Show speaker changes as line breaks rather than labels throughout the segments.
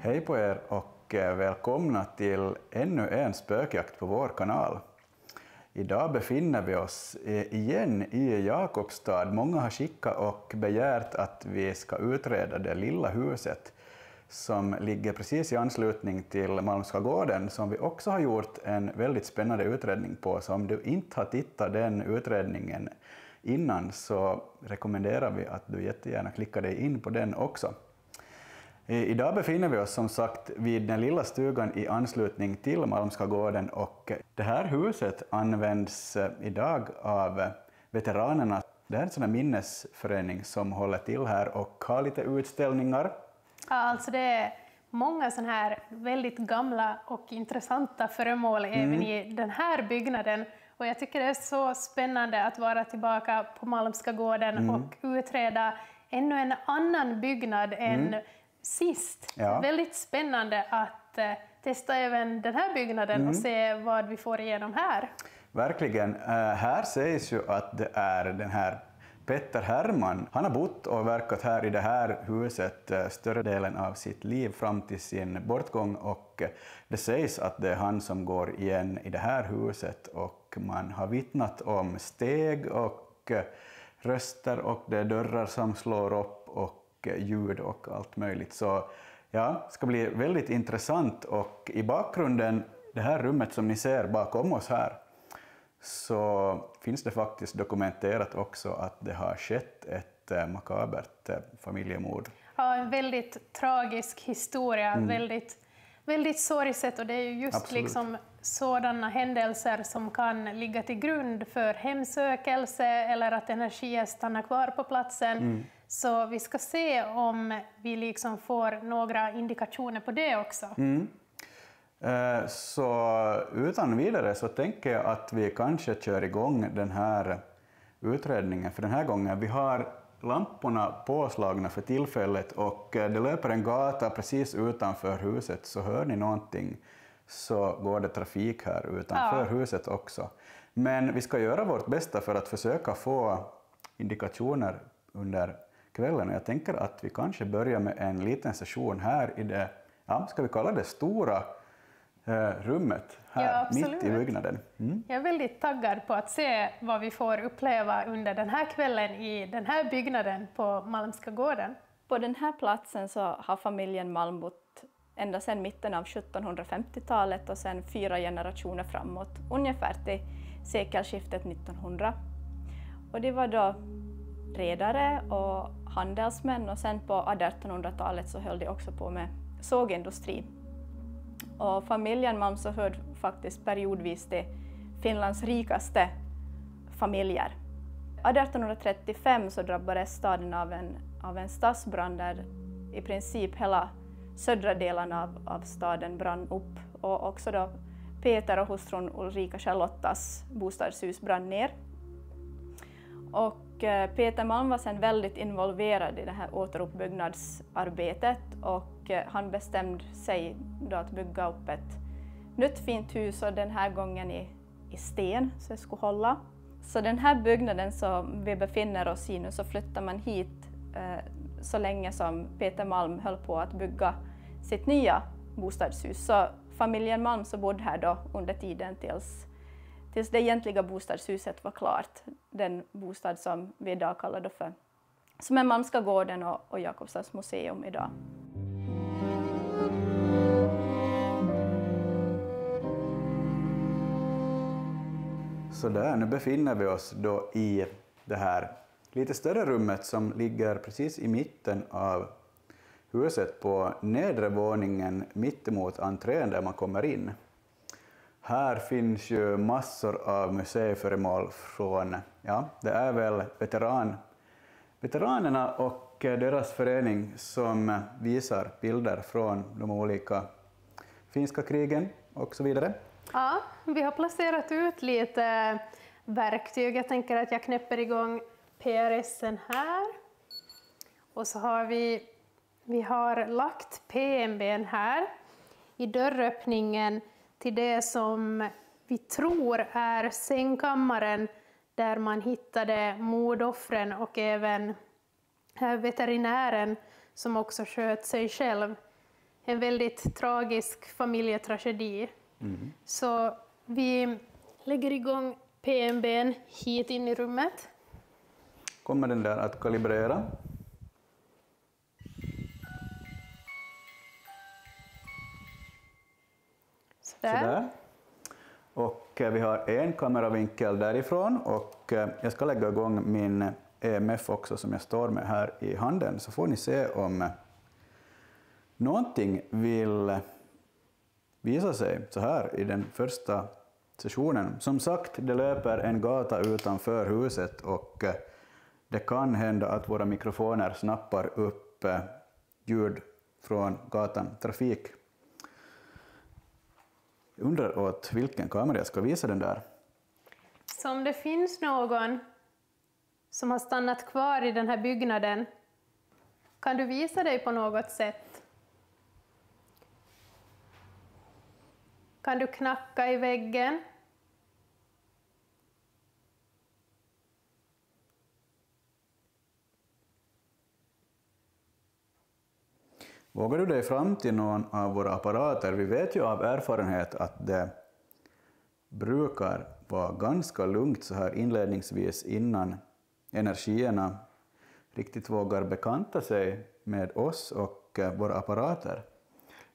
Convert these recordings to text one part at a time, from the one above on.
Hej på er och välkomna till ännu en spökjakt på vår kanal. Idag befinner vi oss igen i Jakobstad. Många har skickat och begärt att vi ska utreda det lilla huset som ligger precis i anslutning till Malmska gården, som vi också har gjort en väldigt spännande utredning på. Så om du inte har tittat den utredningen innan så rekommenderar vi att du jättegärna klickar dig in på den också. Idag befinner vi oss som sagt vid den lilla stugan i anslutning till Malmska gården, och det här huset används idag av veteranerna. Det är en sån här minnesförening som håller till här och har lite utställningar.
Ja, alltså det är många sådana här väldigt gamla och intressanta föremål även i den här byggnaden. Och jag tycker det är så spännande att vara tillbaka på Malmska gården och utreda ännu en annan byggnad än sist.
Ja.
Väldigt spännande att testa även den här byggnaden och se vad vi får igenom här.
Verkligen. Här sägs ju att det är den här Petter Hermann. Han har bott och verkat här i det här huset större delen av sitt liv fram till sin bortgång, och det sägs att det är han som går igen i det här huset, och man har vittnat om steg och röster och det är dörrar som slår upp och ljud och allt möjligt. Så ja, det ska bli väldigt intressant, och i bakgrunden, det här rummet som ni ser bakom oss här, så finns det faktiskt dokumenterat också att det har skett ett makabert familjemord.
Ja, en väldigt tragisk historia, väldigt sorgset, och det är ju just liksom sådana händelser som kan ligga till grund för hemsökelse eller att energier stannar kvar på platsen. Så vi ska se om vi liksom får några indikationer på det också.
Så utan vidare så tänker jag att vi kanske kör igång den här utredningen för den här gången. Vi har lamporna påslagna för tillfället, och det löper en gata precis utanför huset, så hör ni någonting så går det trafik här utanför huset också. Men vi ska göra vårt bästa för att försöka få indikationer under kvällen, och jag tänker att vi kanske börjar med en liten session här i det, ska vi kalla det stora rummet här mitt i byggnaden.
Jag är väldigt taggad på att se vad vi får uppleva under den här kvällen i den här byggnaden på Malmska gården.
På den här platsen så har familjen Malm bott ända sedan mitten av 1750-talet och sedan 4 generationer framåt, ungefär till sekelskiftet 1900. Och det var då redare och handelsmän, och sen på 1800-talet så höll de också på med sågindustri. Och familjen Malm så hörde faktiskt periodvis till Finlands rikaste familjer. 1835 så drabbades staden av en stadsbrand där i princip hela södra delen av staden brann upp, och också då Peter och hustrun Ulrika Charlottas bostadshus brann ner. Och Peter Malm var sedan väldigt involverad i det här återuppbyggnadsarbetet, och han bestämde sig då att bygga upp ett nytt fint hus, och den här gången i sten, så det skulle hålla. Så den här byggnaden som vi befinner oss i nu, så flyttar man hit så länge som Peter Malm höll på att bygga sitt nya bostadshus. Så familjen Malm så bodde här då under tiden tills det egentliga bostadshuset var klart. Den bostad som vi idag kallar då för, som är Malmska gården och Jakobstads museum idag.
Så där, nu befinner vi oss då i det här lite större rummet som ligger precis i mitten av huset på nedre våningen mittemot entrén där man kommer in. Här finns ju massor av museiföremål från, det är väl veteranerna och deras förening som visar bilder från de olika finska krigen och så vidare.
Ja, vi har placerat ut lite verktyg. Jag tänker att jag knäpper igång PRS:en här. Och så har vi har lagt PMB:n här i dörröppningen till det som vi tror är sängkammaren där man hittade mordoffren, och även veterinären som också sköt sig själv. en väldigt tragisk familjetragedi. Så vi lägger igång PMB:n hit in i rummet.
Kommer den där att kalibrera? Sådär. Och vi har en kameravinkel därifrån och jag ska lägga igång min EMF också som jag står med här i handen, så får ni se om någonting vill visa sig så här i den första sessionen. Som sagt, det löper en gata utanför huset och det kan hända att våra mikrofoner snappar upp ljud från gatan, trafik. Jag undrar åt vilken kamera jag ska visa den där.
Så om det finns någon som har stannat kvar i den här byggnaden, kan du visa dig på något sätt? Kan du knacka i väggen?
Vågar du dig fram till någon av våra apparater? Vi vet ju av erfarenhet att det brukar vara ganska lugnt så här inledningsvis innan energierna riktigt vågar bekanta sig med oss och våra apparater.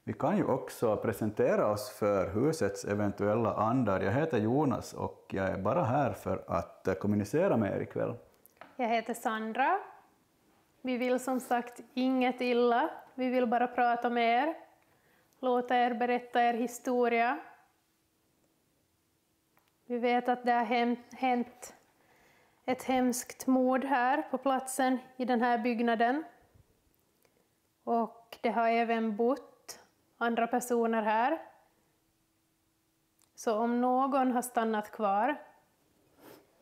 Vi kan ju också presentera oss för husets eventuella andar. Jag heter Jonas och jag är bara här för att kommunicera med er ikväll.
Jag heter Sandra. Vi vill som sagt inget illa. Vi vill bara prata med er. Låta er berätta er historia. Vi vet att det har hänt ett hemskt mord här på platsen i den här byggnaden. Och det har även bott andra personer här. Så om någon har stannat kvar,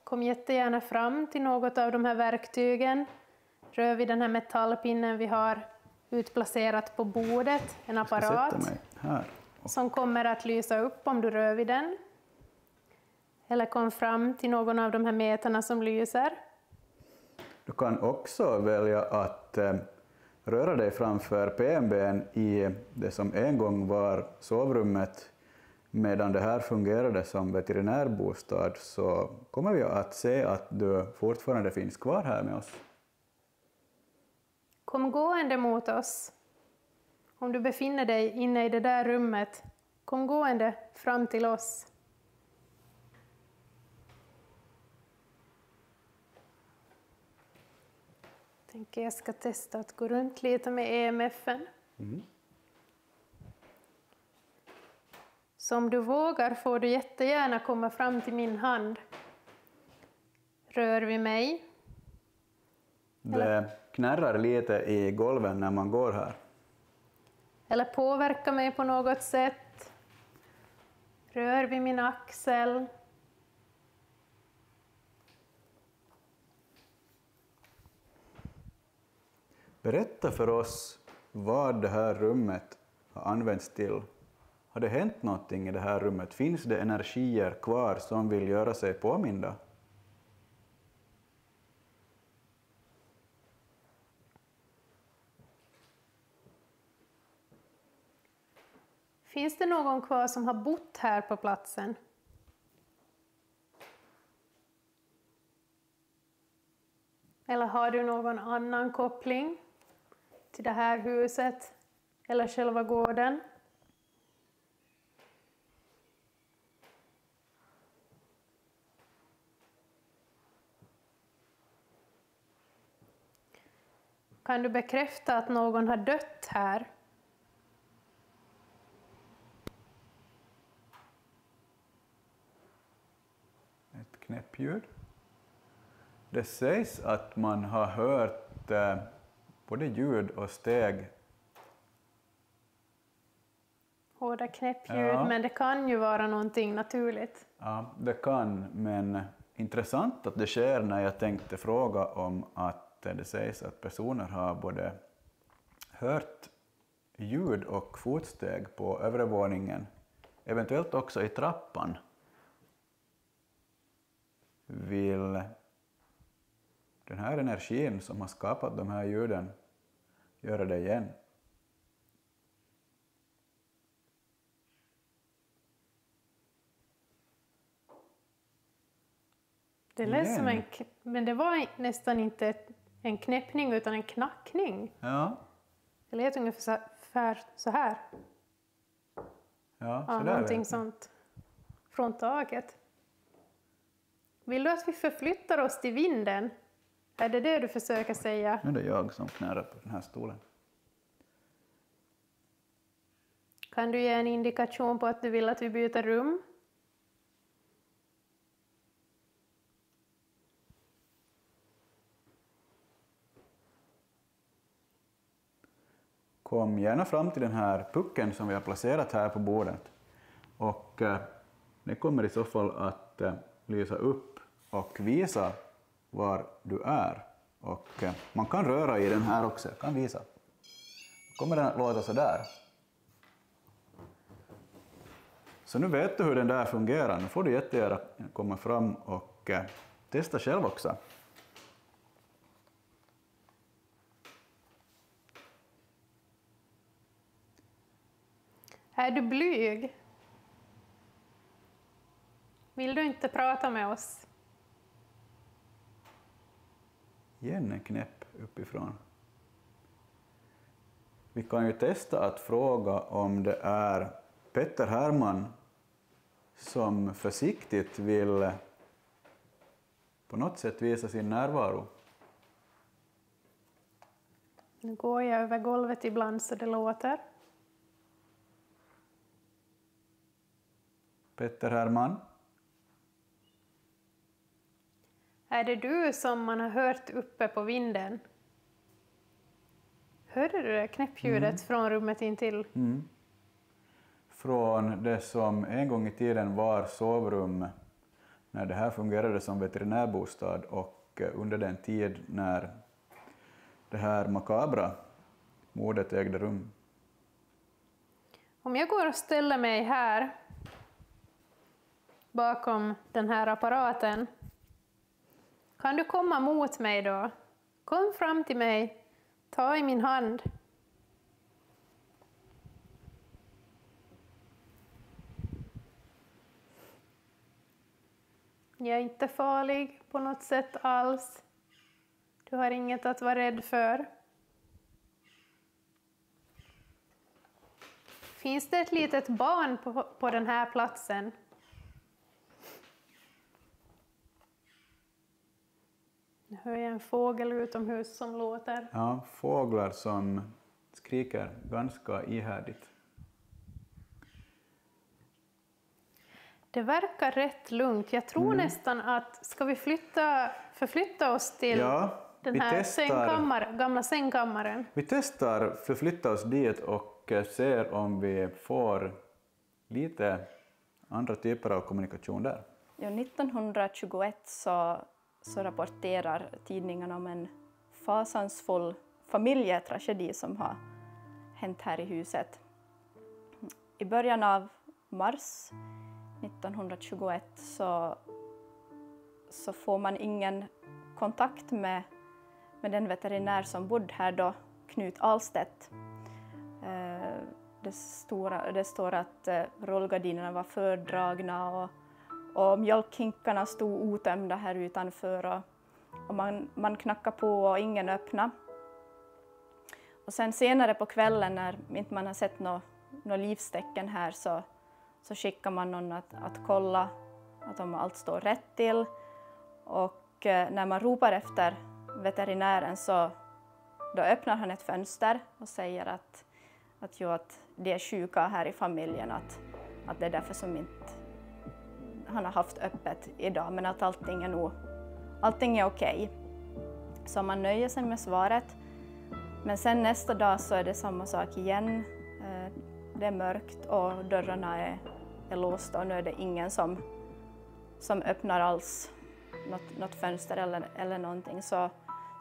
kom jättegärna fram till något av de här verktygen. Rör vid den här metallpinnen vi har utplacerat på bordet, en apparat som kommer att lysa upp om du rör vid den. Eller kom fram till någon av de här metarna som lyser.
Du kan också välja att röra dig framför PMB:n i det som en gång var sovrummet. Medan det här fungerade som veterinärbostad så kommer vi att se att du fortfarande finns kvar här med oss.
Kom gående mot oss. Om du befinner dig inne i det där rummet, kom gående fram till oss. Jag ska testa att gå runt lite med EMF:en. Så om du vågar får du jättegärna komma fram till min hand. Rör vid mig.
Det knärrar lite i golven när man går här.
Eller påverka mig på något sätt. Rör vid min axel.
Berätta för oss vad det här rummet har använts till. Har det hänt någonting i det här rummet? Finns det energier kvar som vill göra sig påminda?
Finns det någon kvar som har bott här på platsen? Eller har du någon annan koppling till det här huset eller själva gården? Kan du bekräfta att någon har dött här?
Ett knäppljud. Det sägs att man har hört både ljud och steg.
Hårda knäppljud, men det kan ju vara någonting naturligt.
Ja, det kan, men intressant att det sker när jag tänkte fråga om att det sägs att personer har både hört ljud och fotsteg på övervåningen, eventuellt också i trappan. Vill den här energin som har skapat de här ljuden göra det igen?
Det lät som men det var nästan inte en knäppning utan en knackning.
Ja.
Det lät ungefär så här.
Ja, så där
någonting sånt. Från taket. Vill du att vi förflyttar oss till vinden? Är det det du försöker säga?
Nu är det jag som knärar på den här stolen.
Kan du ge en indikation på att du vill att vi byter rum?
Kom gärna fram till den här pucken som vi har placerat här på bordet. Och det kommer i så fall att lysa upp och visa var du är. Och man kan röra i den här också, jag kan visa. Kommer den att låta så där. Så nu vet du hur den där fungerar. Nu får du jättegärna komma fram och testa själv också.
Är du blyg? Vill du inte prata med oss?
Igen en knäpp uppifrån. Vi kan ju testa att fråga om det är Petter Hermann som försiktigt vill på något sätt visa sin närvaro.
Nu går jag över golvet ibland så det låter.
Petter Hermann.
Är det du som man har hört uppe på vinden? Hörde du det knäppljudet från rummet intill?
Mm. Från det som en gång i tiden var sovrum när det här fungerade som veterinärbostad och under den tid när det här makabra mordet ägde rum.
Om jag går och ställer mig här bakom den här apparaten, kan du komma mot mig då? Kom fram till mig, ta i min hand. Jag är inte farlig på något sätt alls. Du har inget att vara rädd för. Finns det ett litet barn på den här platsen? Nu hör jag en fågel utomhus som låter.
Ja, fåglar som skriker ganska ihärdigt.
Det verkar rätt lugnt. Jag tror nästan att, ska vi förflytta oss till den här gamla sängkammaren?
Vi testar förflytta oss dit och ser om vi får lite andra typer av kommunikation där.
Ja, 1921 så rapporterar tidningarna om en fasansfull familjetragedi som har hänt här i huset. I början av mars 1921 så får man ingen kontakt med den veterinär som bodde här då, Knut Ahlstedt. Det står att rullgardinerna var fördragna och mjölkhinkarna stod otömda här utanför och man knackade på och ingen öppnade. Och sen senare på kvällen när inte man har sett några livstecken här så skickar man någon att kolla att om allt står rätt till. Och när man ropar efter veterinären så då öppnar han ett fönster och säger att det är sjuka här i familjen, att det är därför som inte han har haft öppet idag, men att allting är okej. Så man nöjer sig med svaret. Men sen nästa dag så är det samma sak igen. Det är mörkt och dörrarna är låsta och nu är det ingen som öppnar alls något fönster eller någonting. Så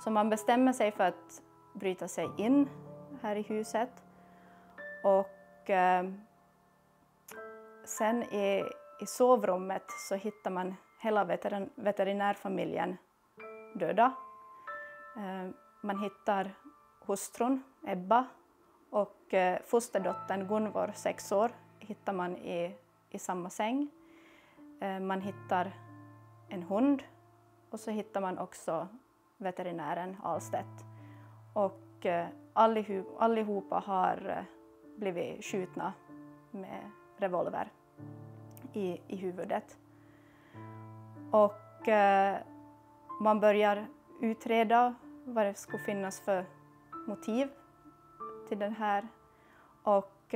man bestämmer sig för att bryta sig in här i huset. Och sen i sovrummet så hittar man hela veterinärfamiljen döda. Man hittar hustrun Ebba och fosterdottern Gunvor, 6 år, hittar man i samma säng. Man hittar en hund och så hittar man också veterinären Ahlstedt. Och allihopa har blivit skjutna med revolver i huvudet. Och man börjar utreda vad det skulle finnas för motiv till den här. Och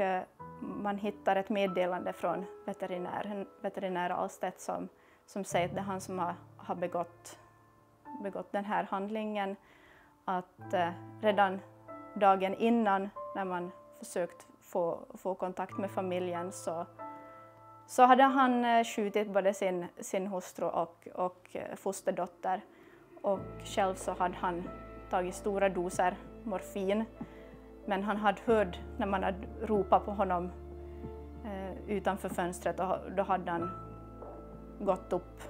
man hittar ett meddelande från veterinär Ahlstedt som säger att det är han som har begått den här handlingen. Att redan dagen innan när man försökt få kontakt med familjen så hade han skjutit både sin hustru och fosterdotter. Och själv så hade han tagit stora doser morfin. Men han hade hört när man hade ropat på honom utanför fönstret, och då hade han gått upp.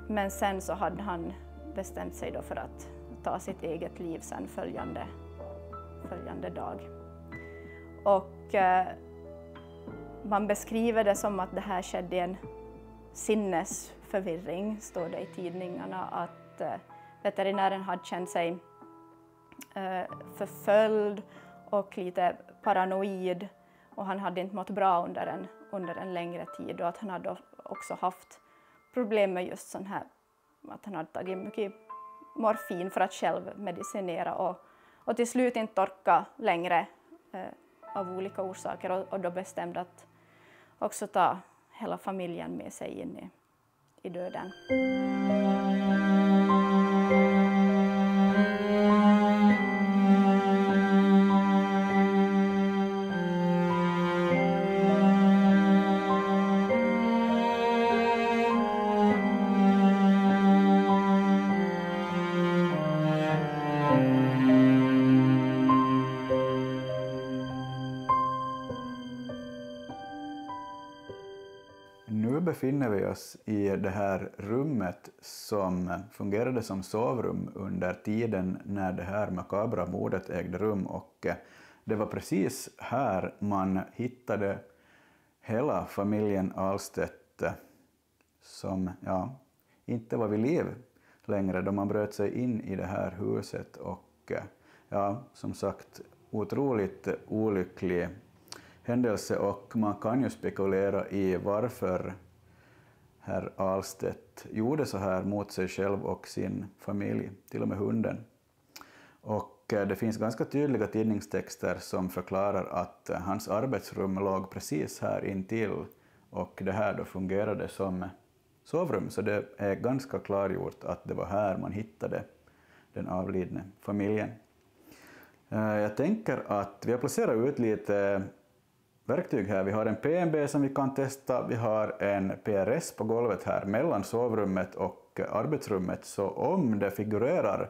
Men sen så hade han bestämt sig då för att ta sitt eget liv sen följande dag. Och man beskriver det som att det här skedde i en sinnesförvirring, står det i tidningarna, att veterinären hade känt sig förföljd och lite paranoid, och han hade inte mått bra under en längre tid, och att han hade också haft problem med just sån här, att han hade tagit mycket morfin för att själv medicinera och till slut inte orka längre av olika orsaker, och då bestämde att också ta hela familjen med sig in i döden.
Nu befinner vi oss i det här rummet som fungerade som sovrum under tiden när det här makabra mordet ägde rum, och det var precis här man hittade hela familjen Ahlstedt som inte var vid liv längre då man bröt sig in i det här huset, och som sagt otroligt olycklig händelse, och man kan ju spekulera i varför herr Ahlstedt gjorde så här mot sig själv och sin familj, till och med hunden. Och det finns ganska tydliga tidningstexter som förklarar att hans arbetsrum låg precis här intill, och det här då fungerade som sovrum, så det är ganska klargjort att det var här man hittade den avlidne familjen. Jag tänker att vi har placerat ut lite verktyg här. Vi har en PMB som vi kan testa, vi har en PRS på golvet här mellan sovrummet och arbetsrummet, så om det figurerar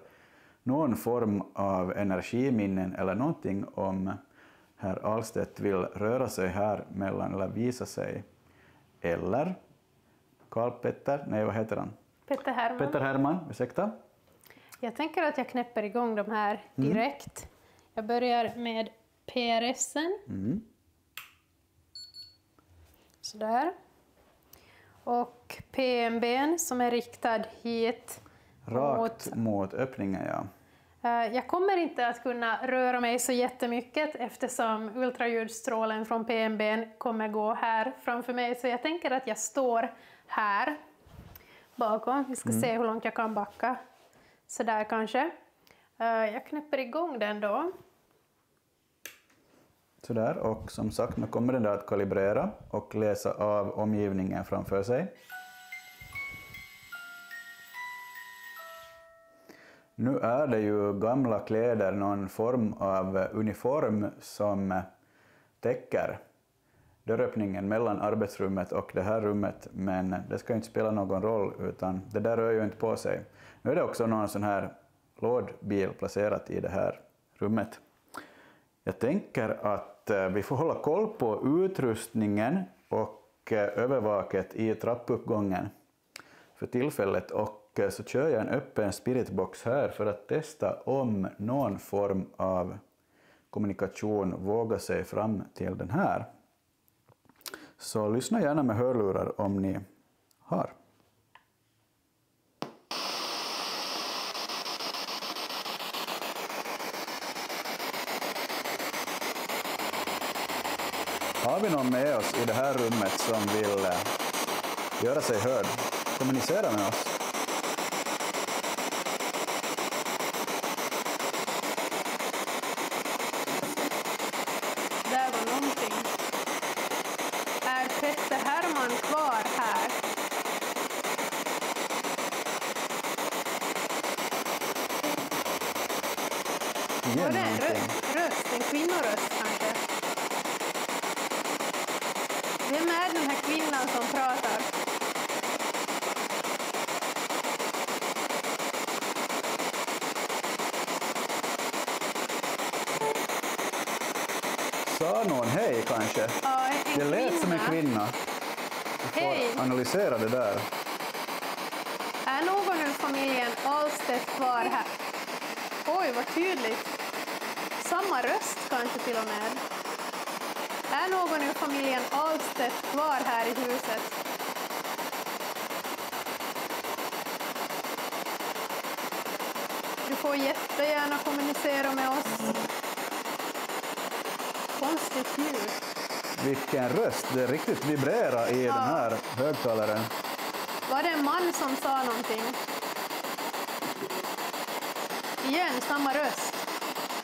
någon form av energiminnen eller någonting om herr Ahlstedt vill röra sig här mellan eller visa sig, eller vad heter han? Petter Herman, ursäkta.
Jag tänker att jag knäpper igång de här direkt. Jag börjar med PRSen. Sådär. Och PMB:n som är riktad hit.
Rakt mot öppningen, ja.
Jag kommer inte att kunna röra mig så jättemycket eftersom ultraljudstrålen från PMB:n kommer gå här framför mig. Så jag tänker att jag står här bakom. Vi ska se hur långt jag kan backa. Sådär kanske. Jag knäpper igång den då.
Sådär, och som sagt, nu kommer den där att kalibrera och läsa av omgivningen framför sig. Nu är det ju gamla kläder, någon form av uniform som täcker dörröppningen mellan arbetsrummet och det här rummet, men det ska inte spela någon roll, utan det där rör ju inte på sig. Nu är det också någon sån här lådbil placerat i det här rummet. Jag tänker att vi får hålla koll på utrustningen och övervaket i trappuppgången för tillfället, och så kör jag en öppen spiritbox här för att testa om någon form av kommunikation vågar sig fram till den här. Så lyssna gärna med hörlurar om ni har. Har vi någon med oss i det här rummet som vill göra sig hörd? Kommunicera med oss.
Där var någonting. Är Petter Herman kvar här?
Igen
Var det en
någonting.
röst? En kvinnoröst kanske? Vem är den här kvinnan som pratar?
Sa någon hej kanske?
Ja, en
Det lät som en kvinna. Vi
Hej.
får analysera det där.
Är någon ur familjen Ahlstedt kvar här? Oj, vad tydligt. Samma röst kanske till och med. Är någon ur familjen Ahlstedt kvar här i huset? Du får jättegärna kommunicera med oss. Konstigt ljud.
Vilken röst, det riktigt vibrerar i den här högtalaren.
Var det en man som sa någonting? Igen, samma röst.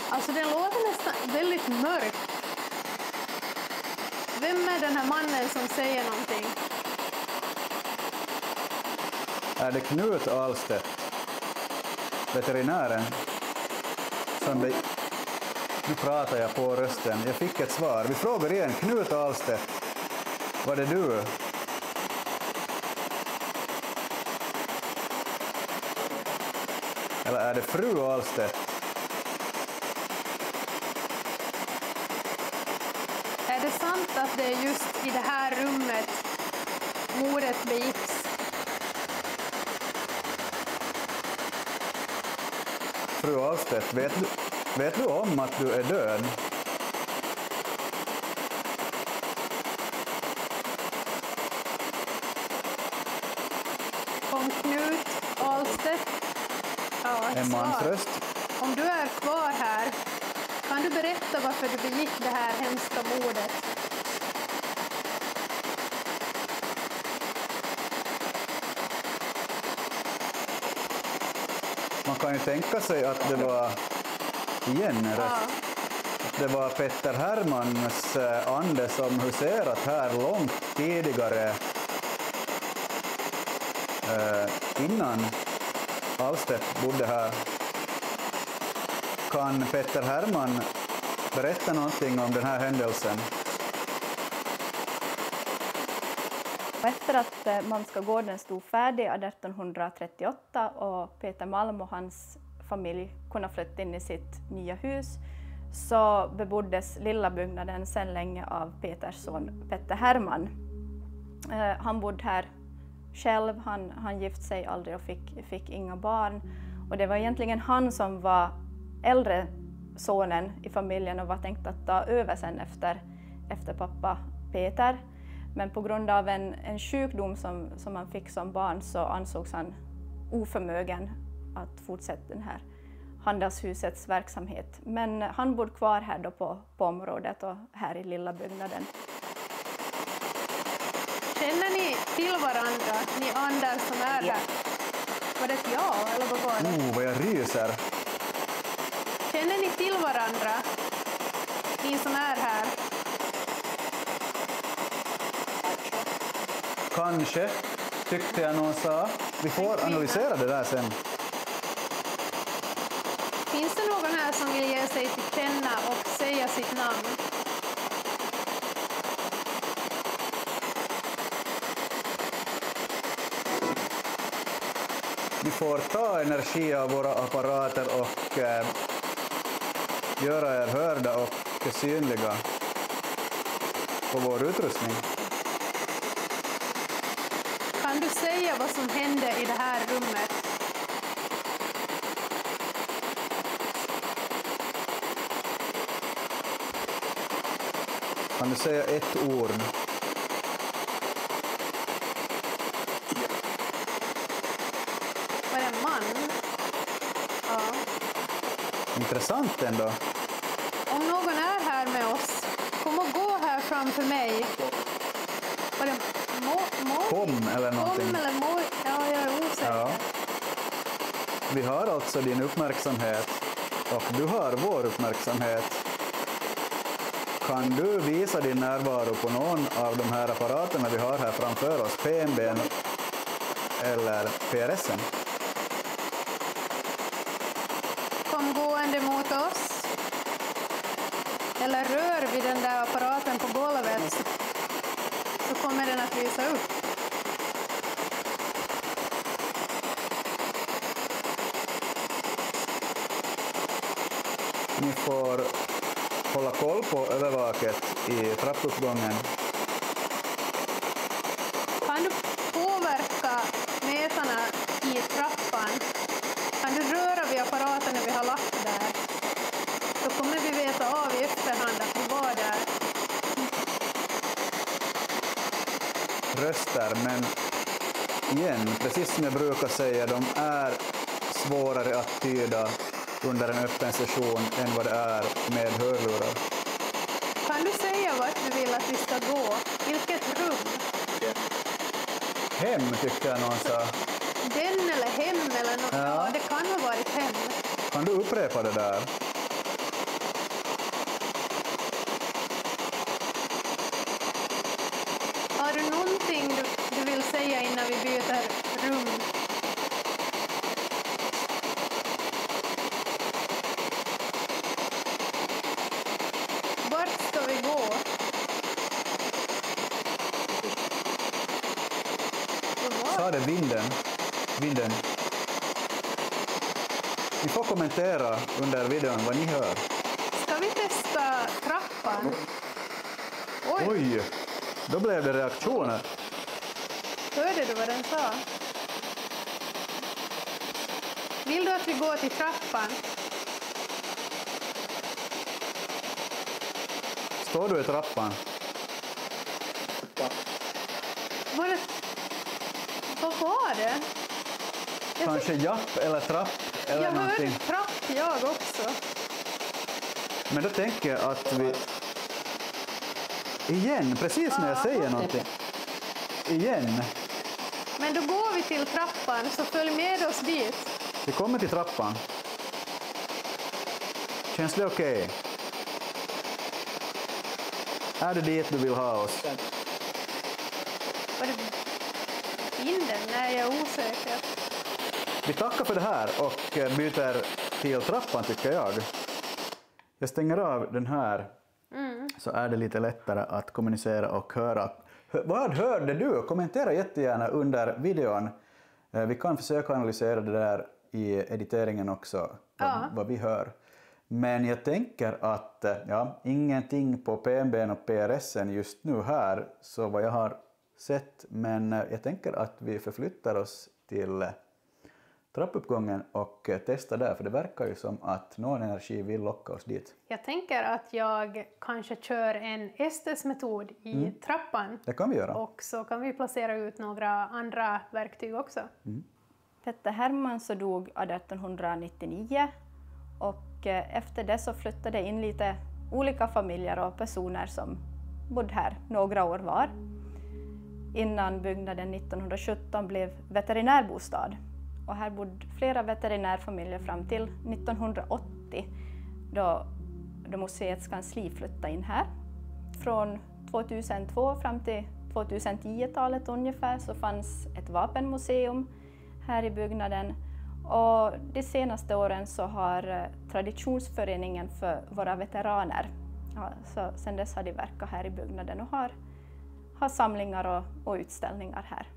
Alltså den låter nästan väldigt mörk. Vem är den här mannen som säger någonting?
Är det Knut Ahlstedt, veterinären, som Nu pratar jag på rösten. Jag fick ett svar. Vi frågar igen. Knut Ahlstedt, var det du? Eller är det fru Ahlstedt?
Är det sant att det är just i det här rummet mordet begicks?
Fru Ahlstedt, vet du om att du är död?
Om Knut Ahlstedt? Ja, ett
En mans
svar.
röst?
Om du är kvar här, kan du berätta varför du begick det här hemska mordet?
Man kan ju tänka sig att det var igen en röst. Det var Petter Hermans ande som huserat här långt tidigare, innan Ahlstedt bodde här. Kan Petter Herman berätta någonting om den här händelsen?
Efter att Malmskagården stod färdig 1838 och Peter Malm och hans familj kunde flytta in i sitt nya hus, så beboddes lilla byggnaden sedan länge av Peters son Petter Herman. Han bodde här själv, han gift sig aldrig och fick inga barn. Och det var egentligen han som var äldre sonen i familjen och var tänkt att ta över sen efter pappa Peter. Men på grund av en sjukdom som han fick som barn så ansågs han oförmögen att fortsätta den här handelshusets verksamhet. Men han bodde kvar här då på området och här i lilla byggnaden.
Känner ni till varandra, ni andra som är där? Var det ett ja eller vad var det?
Vad jag ryser.
Känner ni till varandra, ni som är här?
Kanske, tyckte jag någon sa. Vi får analysera det där sen.
Finns det någon här som vill ge sig till känna och säga sitt namn?
Vi får ta energi av våra apparater och göra er hörda och synliga på vår utrustning.
Kan du säga vad som hände i det här rummet?
Kan du säga ett ord? intressant ändå.
Om någon är här med oss, kom och gå här framför mig. Var det
Kom eller någonting.
Kom eller ja, jag är osäker.
Ja. Vi har alltså din uppmärksamhet och du har vår uppmärksamhet. Kan du visa din närvaro på någon av de här apparaterna vi har här framför oss, PNB:n eller PRS:en?
Kom gående mot oss. Eller rör vi den där apparaten på golvet så kommer den att lysa upp.
Ni får hålla koll på övervaket i trappuppgången.
Kan du påverka mätarna i trappan? Kan du röra vid apparaten vi har lagt där? Då kommer vi veta av i efterhand att vi var där.
Röster, men igen, precis som jag brukar säga, de är svårare att tyda under en öppen session än vad det är med hörlurar.
Kan du säga vart du vill att vi ska gå? Vilket rum?
Hem tyckte jag någon sa.
Den eller hem eller något? Ja, det kan ha varit hem.
Kan du upprepa det där?
Har du någonting du vill säga innan vi byter rum? Vart ska vi gå?
Sa det vinden? Vinden. Ni får kommentera under videon vad ni hör.
Ska vi testa trappan?
Oj, då blev det reaktioner.
Hörde du vad den sa? Vill du att vi går till trappan?
Står du i trappan?
Vad var det?
Kanske japp eller trapp eller
jag
någonting.
hörde trapp jag också.
Men då tänker jag att vi... Igen, precis när jag säger någonting. Igen.
Men då går vi till trappan, så följ med oss dit.
Vi kommer till trappan. Känns det okej? Är det dit du vill ha oss?
Var det vinden? Nej, jag är osäker.
Vi tackar för det här och byter till trappan tycker jag. Jag stänger av den här så är det lite lättare att kommunicera och höra. Vad hörde du? Kommentera jättegärna under videon. Vi kan försöka analysera det där i editeringen också, vad vi hör. Men jag tänker att ingenting på PNB:n och PRS:en just nu här, så vad jag har sett, men jag tänker att vi förflyttar oss till trappuppgången och testar där, för det verkar ju som att någon energi vill locka oss dit.
Jag tänker att jag kanske kör en Estes-metod i trappan.
Det kan vi göra.
Och så kan vi placera ut några andra verktyg också.
Petter Hermann så dog 1899 och efter det så flyttade in lite olika familjer och personer som bodde här några år var. Innan byggnaden 1917 blev veterinärbostad. Och här bodde flera veterinärfamiljer fram till 1980 då museets kansli flyttade in här. Från 2002 fram till 2010-talet ungefär så fanns ett vapenmuseum här i byggnaden. Och de senaste åren så har traditionsföreningen för våra veteraner, så sedan dess har de verkat här i byggnaden och har samlingar och utställningar här.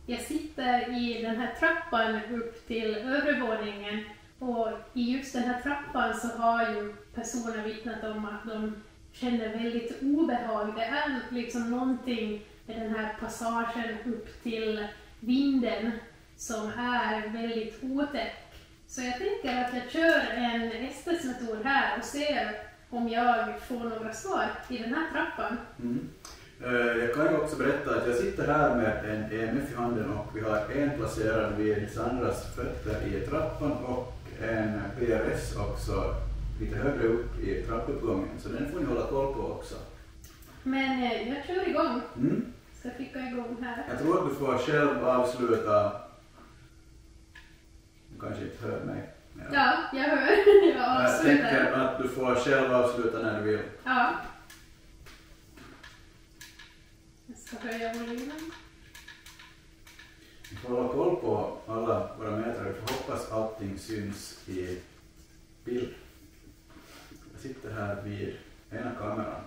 Jag sitter i den här trappan upp till övervåningen, och i just den här trappan så har ju personer vittnat om att de känner väldigt obehag. Det är liksom någonting med den här passagen upp till vinden som är väldigt otäck. Så jag tänker att jag kör en Estes-metod här och ser om jag får några svar i den här trappan.
Jag kan ju också berätta att jag sitter här med en EMF i handen och vi har en placerad vid Sandras fötter i trappan och en PRS också lite högre upp i trappuppgången, så den får ni hålla koll på också.
Men jag kör igång.
Mm.
Ska klicka igång här.
Jag tror att du får själv avsluta. Du kanske inte hör mig.
Ja, jag hör. Jag
Jag tänker att du får själv avsluta när du vill.
Ja. Jag ska höja volymen.
Vi får hålla koll på alla våra metrar. Vi får hoppas allting syns i bild. Jag sitter här vid ena kameran.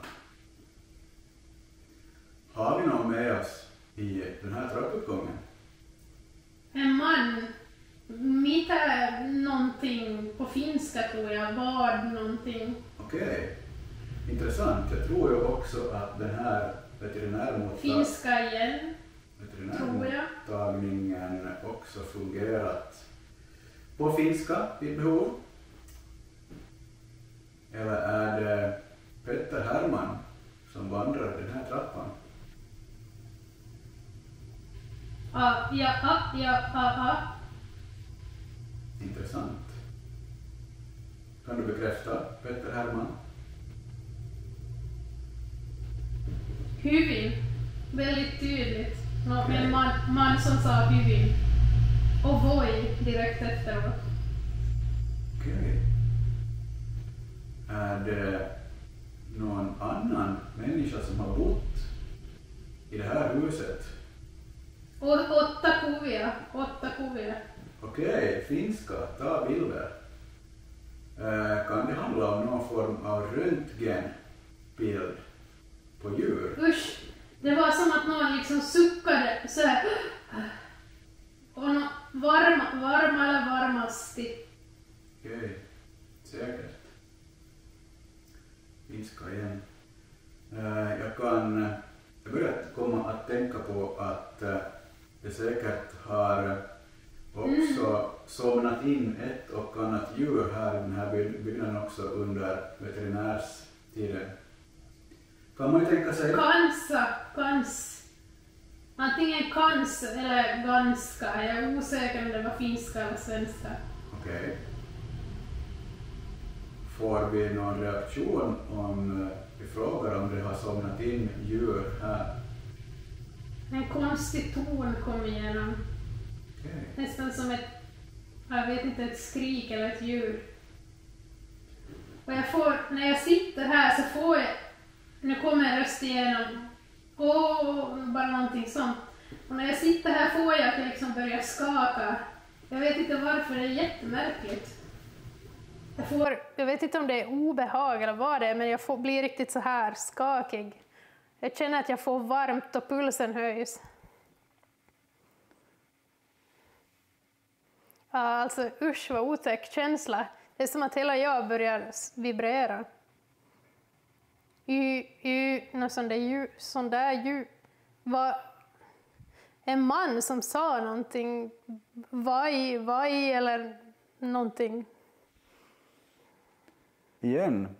Har vi någon med oss i den här trappuppgången?
En man. Mitä någonting på finska tror jag. Vad någonting.
Okej. Intressant. Jag tror ju också att den här
Finska igen.
veterinärmottagningen också fungerat på finska vid behov. Eller är det Petter Herman som vandrar den här trappan?
Ja.
Intressant. Kan du bekräfta Petter Herman?
Hyvin. Väldigt tydligt. En man som sa hyvin. Och voi direkt efteråt.
Okej. Är det någon annan människa som har bott i det här huset?
Och 8 kuvia.
Okej, finska, ta bilder. Kan det handla om någon form av röntgenbild på djur?
Usch, det var som att någon liksom suckade så här. Och varma eller varmasti.
Okej, säkert. Finska igen. Jag börjar komma att tänka på att det säkert har också somnat in ett och annat djur här i den här byggnaden också under veterinärstiden. Kan man ju tänka sig...
Kans. Antingen kans eller ganska. Jag är osäker om det var finska eller svenska.
Okej. Får vi någon reaktion om vi frågar om det har somnat in djur här?
En konstig ton kom igenom.
Okej.
Nästan som ett skrik eller ett djur. Och när jag sitter här så får jag, nu kommer en röst igenom, bara någonting sånt. Och när jag sitter här får jag att jag liksom börjar skaka. Jag vet inte varför, det är jättemärkligt. Jag vet inte om det är obehag eller vad det är, men jag blir riktigt så här skakig. Jag känner att jag får varmt och pulsen höjs. Ja, alltså usch vad otäck känsla. Det är som att hela jag börjar vibrera. Sån där ljud. En man som sa någonting. Vaj eller någonting.
Igen.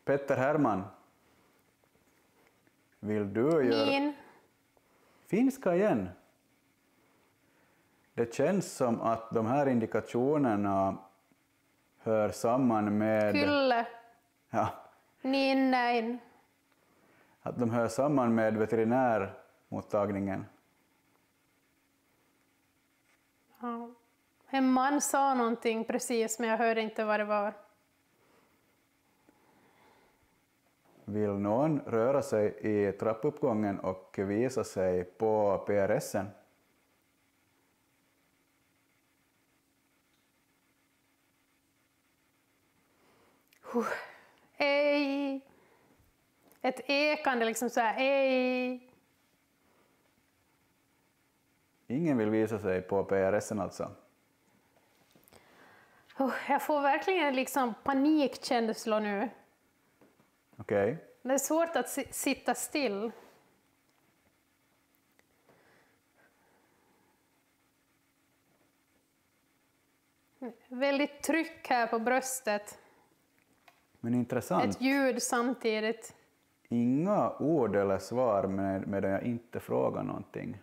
Petter Herman. Vill du göra...
Min.
Finska igen. Det känns som att de här indikationerna hör samman med...
Kylle.
Ja.
Niin näin.
Att de hör samman med veterinärmottagningen.
Ja. En man sa någonting precis, men jag hörde inte vad det var.
Vill någon röra sig i trappuppgången och visa sig på PRSen?
Ej. Ett ekande liksom så här. Ej.
Ingen vill visa sig på PRSen alltså.
Jag får verkligen liksom panikkänslor nu.
Okej.
Det är svårt att sitta still. Väldigt tryck här på bröstet.
Men intressant.
Ett ljud samtidigt.
Inga ord eller svar medan jag inte frågar någonting.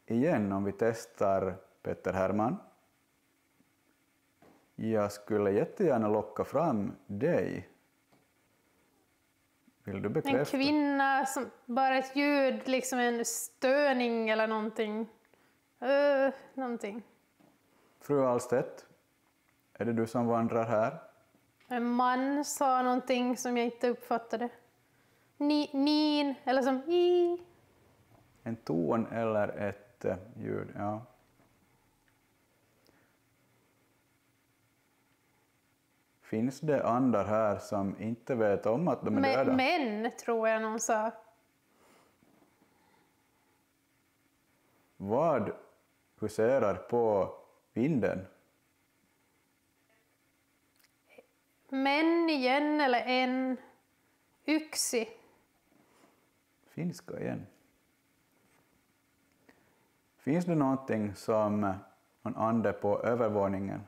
Igen, om vi testar Petter Herman. Jag skulle jättegärna locka fram dig. Vill du bekräfta?
En kvinna, som bara ett ljud, liksom en störning eller någonting. Någonting.
Fru Ahlstedt, är det du som vandrar här?
En man sa någonting som jag inte uppfattade. Nin, eller som i.
En ton eller ett ljud, ja. Finns det andar här som inte vet om att de är döda?
Män, tror jag någon sa.
Vad huserar på vinden?
Män igen, eller en. Yksi.
Finska igen. Finns det någonting som någon ande på övervåningen?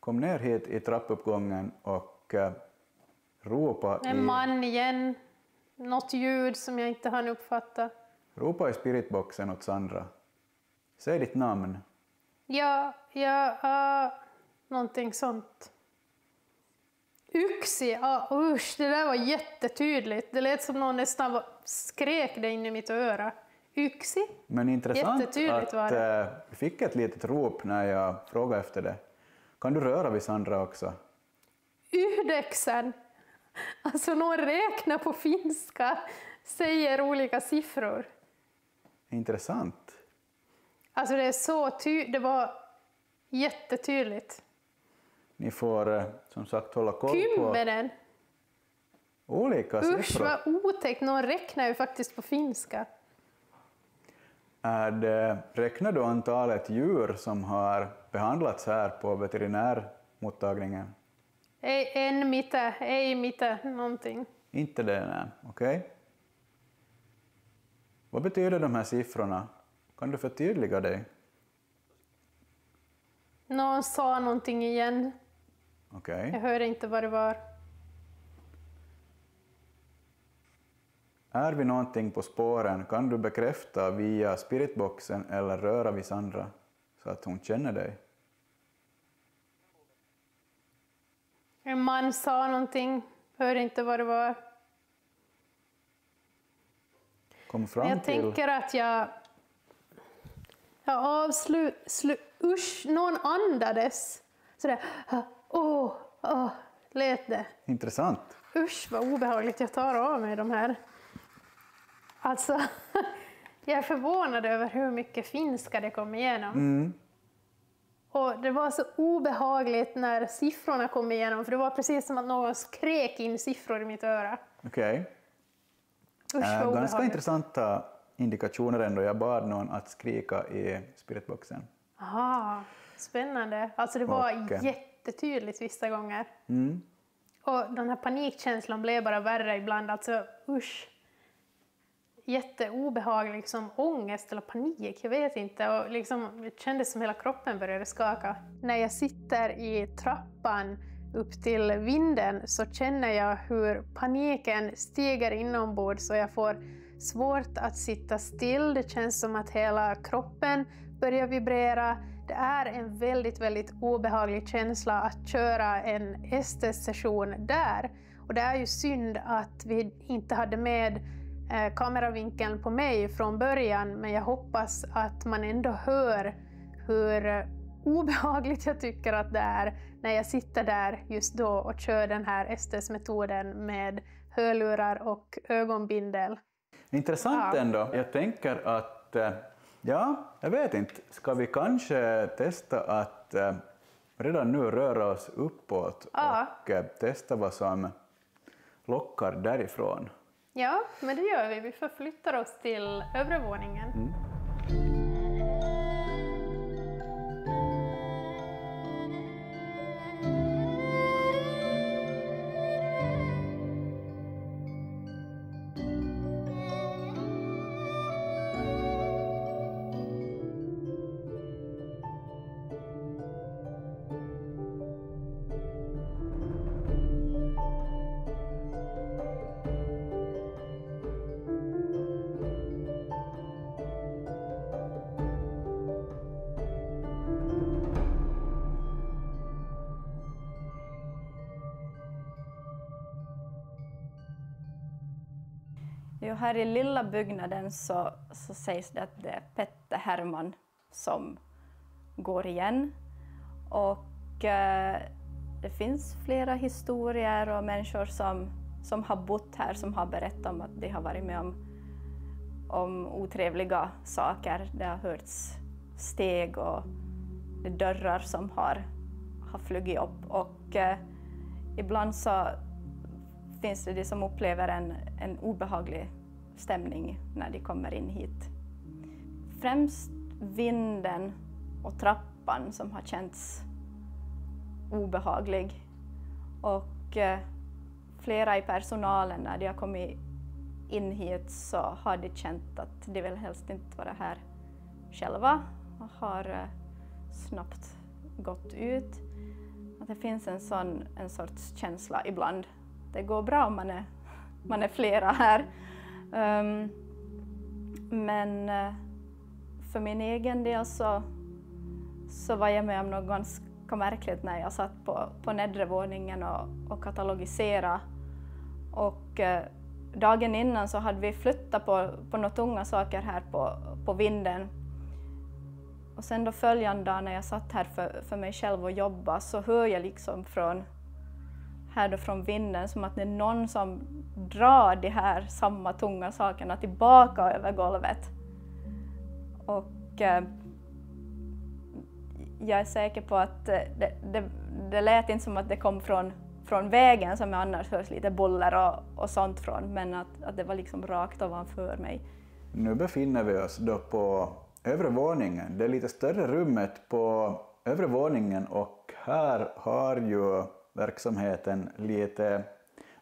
Kom ner hit i trappuppgången och ropa
En man igen. Något ljud som jag inte hann uppfatta.
Ropa i spiritboxen åt Sandra. Säg ditt namn.
Någonting sånt. Yksi, usch, det där var jättetydligt. Det lät som någon nästan skrek det in i mitt öra. Yksi.
Men intressant
Jättetydligt var
att
det.
vi fick ett litet rop när jag frågade efter det. Kan du röra vid Sandra också?
Yhdeksän. Alltså någon räknar på finska, säger olika siffror.
Intressant.
Alltså det är så det var jättetydligt.
Ni får som sagt hålla koll på
Kymmenen.
olika
Usch
siffror.
vad otäckt, någon räknar ju faktiskt på finska.
Räknar du antalet djur som har behandlats här på veterinärmottagningen?
En mitte, någonting.
Inte det, nej. Okej. Vad betyder de här siffrorna? Kan du förtydliga dig?
Någon sa någonting igen.
Okej.
Jag hörde inte vad det var.
Är vi någonting på spåren? Kan du bekräfta via spiritboxen eller röra vid Sandra så att hon känner dig?
En man sa någonting. Hörde inte vad det var.
Kom fram
Men jag
till...
tänker att jag usch, någon andades. Sådär, lät det.
Intressant.
Usch vad obehagligt, jag tar av mig de här. Alltså, jag är förvånad över hur mycket finska det kom igenom. Och det var så obehagligt när siffrorna kom igenom, för det var precis som att någon skrek in siffror i mitt öra.
Okej.
Usch vad obehagligt.
Ganska intressanta indikationer ändå. Jag bad någon att skrika i spiritboxen.
Aha, spännande. Alltså det var jättetydligt vissa gånger. Och den här panikkänslan blev bara värre ibland. Alltså usch. Jätteobehaglig, som ångest eller panik, jag vet inte. Och liksom, det kändes som hela kroppen började skaka. När jag sitter i trappan upp till vinden så känner jag hur paniken stiger inombords och jag får svårt att sitta still. Det känns som att hela kroppen börjar vibrera. Det är en väldigt, väldigt obehaglig känsla att köra en ST-session där. Och det är ju synd att vi inte hade med kameravinkeln på mig från början, men jag hoppas att man ändå hör hur obehagligt jag tycker att det är när jag sitter där just då och kör den här STS-metoden med hörlurar och ögonbindel.
Intressant ändå. Jag tänker att, jag vet inte, ska vi kanske testa att redan nu röra oss uppåt och testa vad som lockar därifrån?
Ja, men det gör vi. Vi förflyttar oss till övre våningen.
Jo, här i lilla byggnaden så sägs det att det är Petter Hermann som går igen. Och det finns flera historier och människor som har bott här som har berättat om att de har varit med om otrevliga saker. Det har hörts steg och dörrar som har flugit upp. Och ibland så finns det de som upplever en obehaglig stämning när de kommer in hit. Främst vinden och trappan som har känts obehaglig. Och flera i personalen när de har kommit in hit så har de känt att de vill helst inte vara här själva och har snabbt gått ut. Att det finns en sorts känsla ibland. Det går bra om man är flera här. Men för min egen del så var jag med om något ganska märkligt när jag satt på nedre våningen och katalogiserade. Och dagen innan så hade vi flyttat på några tunga saker här på vinden. Och sen då följande dag när jag satt här för mig själv och jobbade så hör jag liksom från vinden som att det är någon som drar de här samma tunga sakerna tillbaka över golvet. Och jag är säker på att det lät inte som att det kom från vägen som jag annars hörs lite buller och sånt från, men att det var liksom rakt ovanför mig.
Nu befinner vi oss då på övre våningen. Det är lite större rummet på övre våningen och här har ju verksamheten lite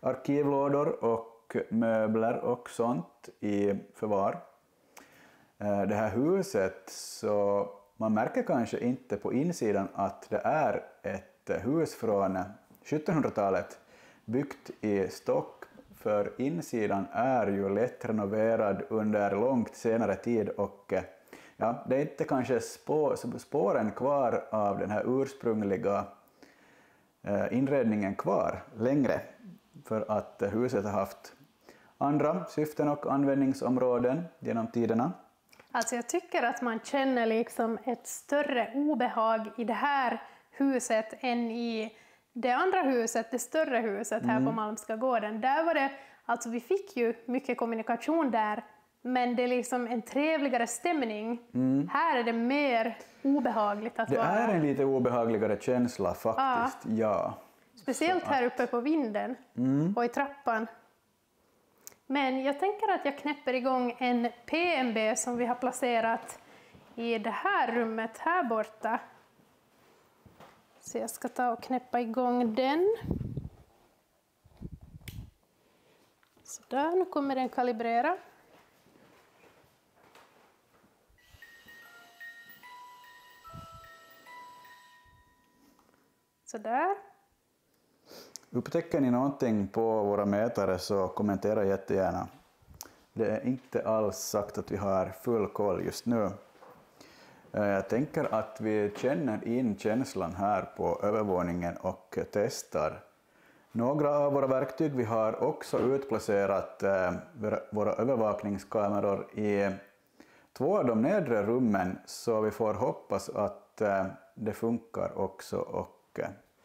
arkivlådor och möbler och sånt i förvar. Det här huset, så man märker kanske inte på insidan att det är ett hus från 1700-talet byggt i stock, för insidan är ju lätt renoverad under långt senare tid och ja, det är inte kanske spåren kvar av den här ursprungliga inredningen kvar längre, för att huset har haft andra syften och användningsområden genom tiderna.
Alltså jag tycker att man känner liksom ett större obehag i det här huset än i det andra huset, det större huset här på Malmska gården. Där var det, alltså vi fick ju mycket kommunikation där, men det är liksom en trevligare stämning. Här är det mer obehagligt att vara.
Det är en lite obehagligare känsla faktiskt, ja.
Speciellt här uppe på vinden och i trappan. Men jag tänker att jag knäpper igång en PMB som vi har placerat i det här rummet här borta. Så jag ska ta och knäppa igång den. Så där, nu kommer den kalibrera. Så där.
Upptäcker ni någonting på våra mätare så kommentera jättegärna. Det är inte alls sagt att vi har full koll just nu. Jag tänker att vi känner in känslan här på övervåningen och testar. Några av våra verktyg, vi har också utplacerat våra övervakningskameror i 2 av de nedre rummen, så vi får hoppas att det funkar också och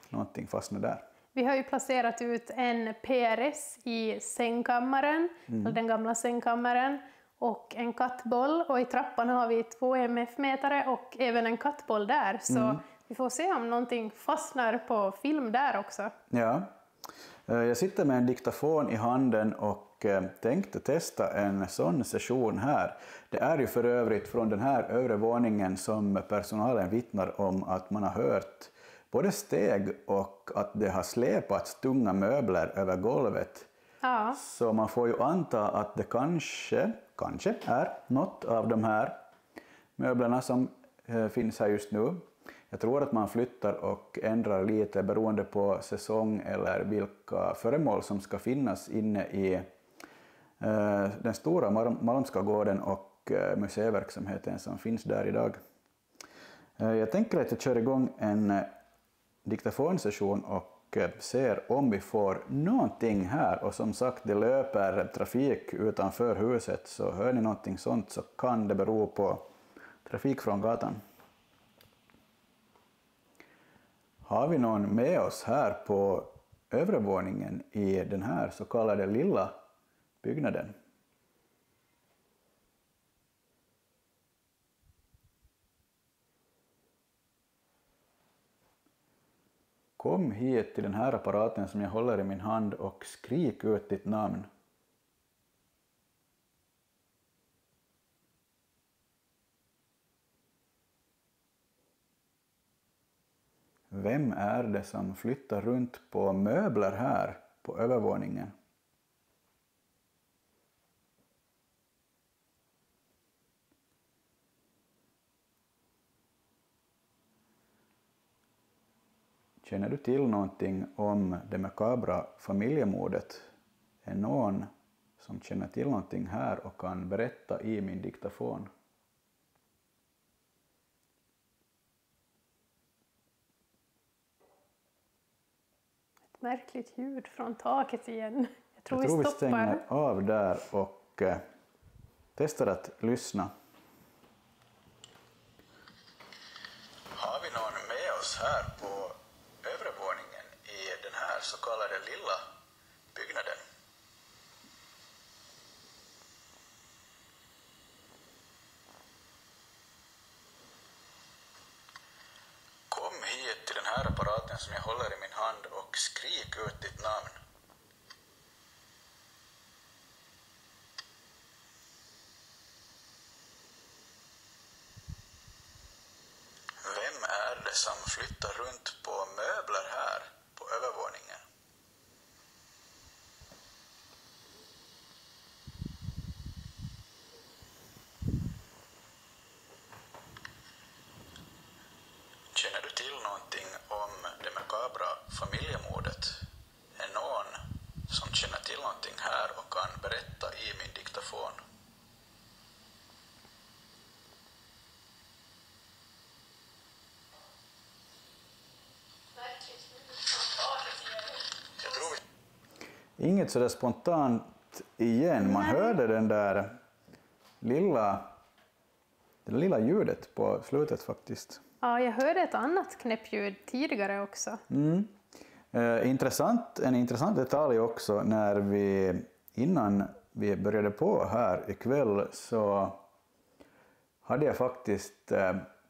någonting fastnar där.
Vi har ju placerat ut en PRS i sängkammaren, eller den gamla sängkammaren, och en kattboll, och i trappan har vi 2 MF-mätare och även en kattboll där, så vi får se om någonting fastnar på film där också. Ja,
jag sitter med en diktafon i handen och tänkte testa en sån session här. Det är ju för övrigt från den här övre våningen som personalen vittnar om att man har hört både steg och att det har släpats tunga möbler över golvet.
Ja.
Så man får ju anta att det kanske är något av de här möblerna som finns här just nu. Jag tror att man flyttar och ändrar lite beroende på säsong eller vilka föremål som ska finnas inne i den stora Malmska gården och museiverksamheten som finns där idag. Jag tänker att jag kör igång en diktafonsession och ser om vi får någonting här, och som sagt det löper trafik utanför huset, så hör ni någonting sånt så kan det bero på trafik från gatan. Har vi någon med oss här på övre våningen i den här så kallade lilla byggnaden? Kom hit till den här apparaten som jag håller i min hand och skrik ut ditt namn. Vem är det som flyttar runt på möbler här på övervåningen? Känner du till någonting om det makabra familjemordet? Är någon som känner till någonting här och kan berätta i min diktafon?
Ett märkligt ljud från taket igen. Jag tror
vi
vi
stänger av där och testar att lyssna. Har vi någon med oss här på övre våningen i den här så kallade lilla byggnaden? Kom hit till den här apparaten som jag håller i min hand och skrik ut ditt namn. Vem är det som flyttar runt på möbler här på övervåningen? Känner du till någonting om det makabra familjemordet? Är någon som känner till någonting här och kan berätta i min diktafon? Inget sådär spontant igen. Man hörde den där lilla ljudet på slutet faktiskt.
Ja, jag hörde ett annat knäppljud tidigare också.
En intressant detalj också, när innan vi började på här ikväll så hade jag faktiskt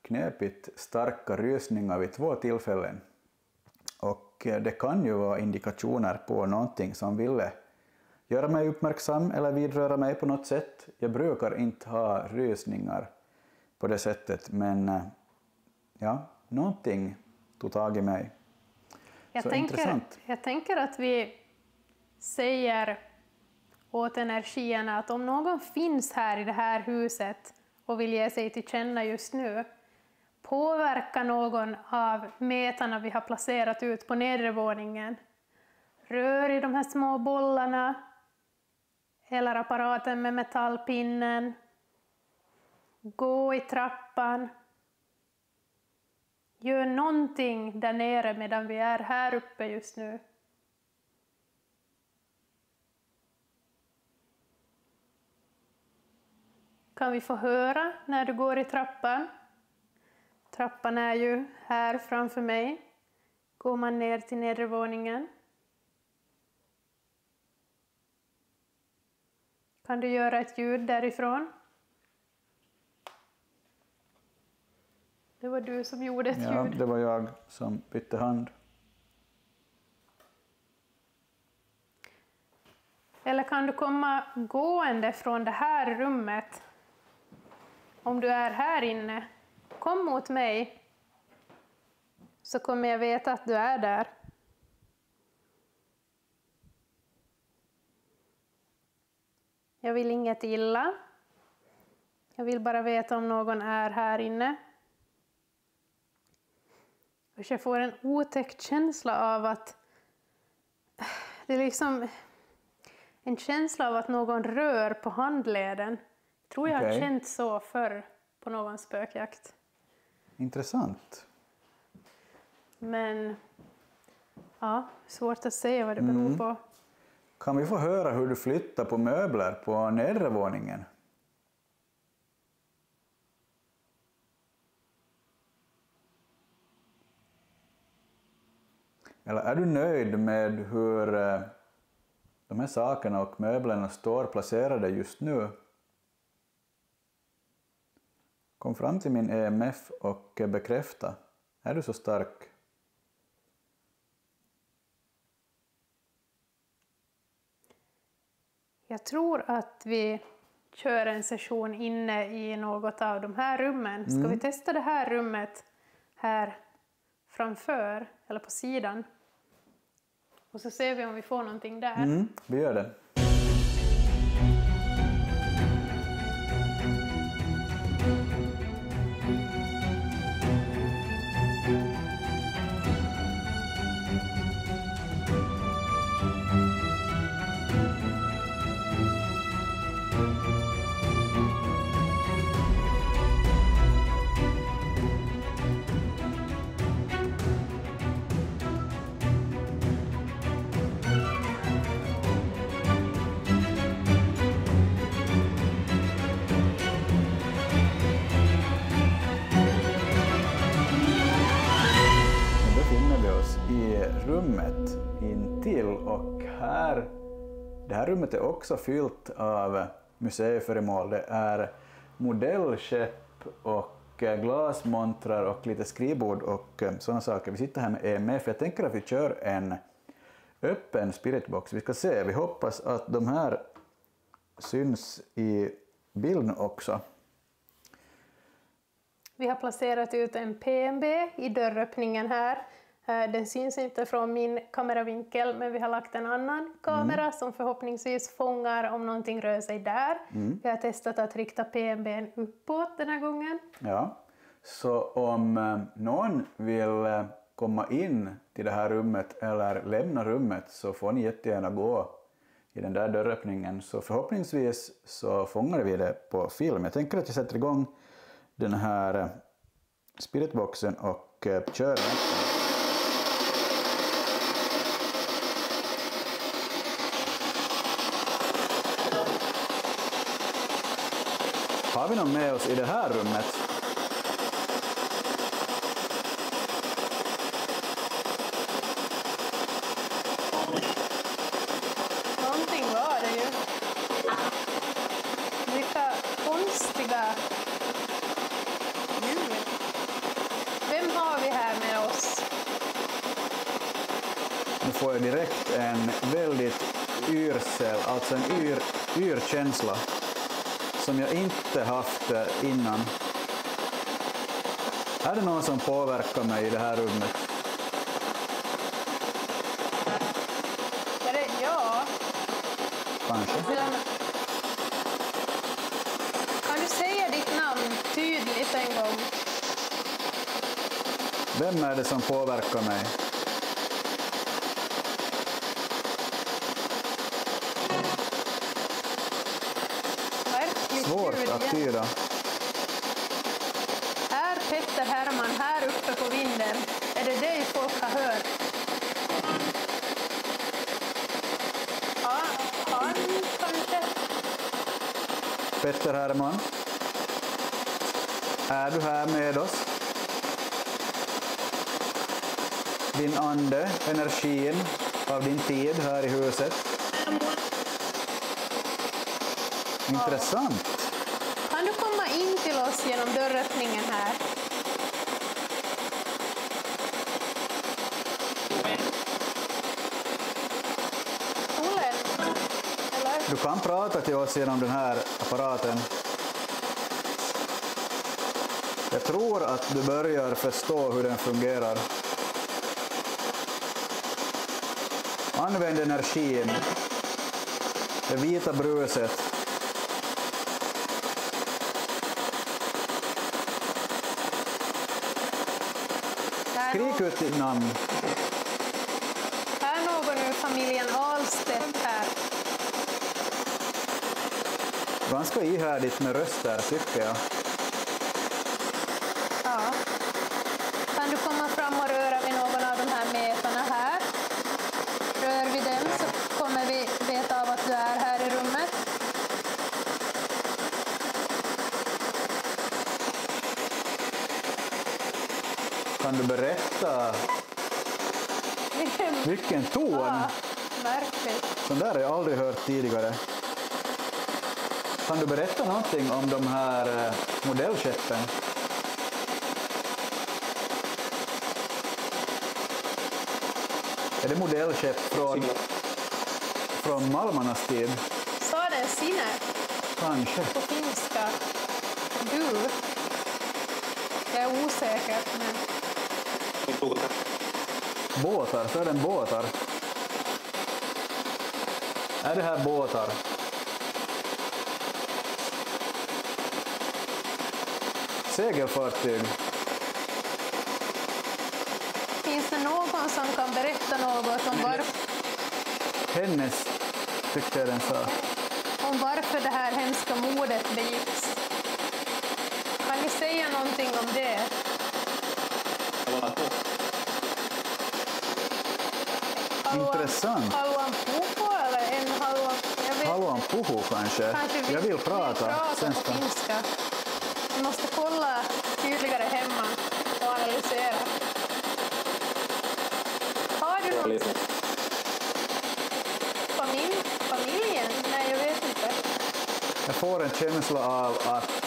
knepit starka rysningar vid 2 tillfällen. Och det kan ju vara indikationer på någonting som ville göra mig uppmärksam eller vidröra mig på något sätt. Jag brukar inte ha rysningar på det sättet, men ja, någonting tog tag i mig.
Jag tänker att vi säger åt energierna att om någon finns här i det här huset och vill ge sig till känna just nu, påverka någon av metarna vi har placerat ut på nedre våningen. Rör i de här små bollarna, eller apparaten med metallpinnen. Gå i trappan. Gör någonting där nere medan vi är här uppe just nu. Kan vi få höra när du går i trappan? Trappan är ju här framför mig. Går man ner till nedre våningen. Kan du göra ett ljud därifrån? Det var du som gjorde ett ljud.
Ja, det var jag som bytte hand.
Eller kan du komma gående från det här rummet? Om du är här inne, kom mot mig. Så kommer jag veta att du är där. Jag vill inget illa. Jag vill bara veta om någon är här inne. Och jag får en otäck känsla av att det är liksom en känsla av att någon rör på handleden. Jag tror jag har känt så förr på någon spökjakt.
Intressant.
Men Ja, svårt att säga vad det beror på.
Kan vi få höra hur du flyttar på möbler på nedre våningen? Eller är du nöjd med hur de här sakerna och möblerna står placerade just nu? Kom fram till min EMF och bekräfta. Är du så stark?
Jag tror att vi kör en session inne i något av de här rummen. Ska vi testa det här rummet här framför eller på sidan? Och så ser vi om vi får någonting där.
Vi gör det. I rummet intill och det här rummet är också fyllt av museiföremål. Det är modellskepp och glasmontrar och lite skrivbord och sådana saker. Vi sitter här med EMF. Jag tänker att vi kör en öppen spiritbox. Vi ska se, vi hoppas att de här syns i bilden också.
Vi har placerat ut en PNB i dörröppningen här. Den syns inte från min kameravinkel, men vi har lagt en annan kamera som förhoppningsvis fångar om någonting rör sig där. Vi har testat att rikta PNB:n uppåt den här gången.
Ja, så om någon vill komma in till det här rummet eller lämna rummet så får ni jättegärna gå i den där dörröppningen. Så förhoppningsvis så fångar vi det på film. Jag tänker att jag sätter igång den här spiritboxen och kör den. Har vi någon med oss i det här rummet?
Någonting var det ju. Vilka konstiga ljud. Vem har vi här med oss?
Nu får jag direkt en väldigt yrsel, alltså en yrkänsla som jag inte haft innan. Är det någon som påverkar mig i det här rummet?
Är det jag?
Kanske.
Kan du säga ditt namn tydligt en gång?
Vem är det som påverkar mig? Svårt att tyda.
Här Petter Herman, här uppe på vinden. Är det dig folk har hört? Ja, han kanske.
Petter Herman, är du här med oss? Din ande, energin av din tid här i huset. Intressant.
Kan du komma in till oss genom dörröppningen här? Olle? Eller?
Du kan prata till oss genom den här apparaten. Jag tror att du börjar förstå hur den fungerar. Använd energin. Det vita bruset. Skrik ut ditt namn.
Här är någon ur familjen Ahlstedt här.
Ganska ihärdigt med röster tycker jag.
Ja. Kan du komma fram och röra vid någon av de här mätarna här?
Kan du berätta vilken ton?
Ja, märkligt.
Sån där har jag aldrig hört tidigare. Kan du berätta någonting om de här modellskeppen? Är det modellskepp från malmarnas tid?
Sa den sinne
Kanske.
på finska? Du? Jag är osäker, men...
Båtar, så är den båtar. Är det här båtar? Segelfartyg.
Finns det någon som kan berätta något om
Hennes, tyckte jag den sa.
varför det här hemska mordet begicks? Kan ni säga någonting om det?
Intressant.
Haluan puhua eller en haluan...
Haluan puhua kanske.
Kanske
Jag vill prata. Sen
på
ska...
finska. Vi måste kolla tydligare hemma och analysera. Har du något? Familjen? Nej, jag vet inte.
Jag får en känsla av att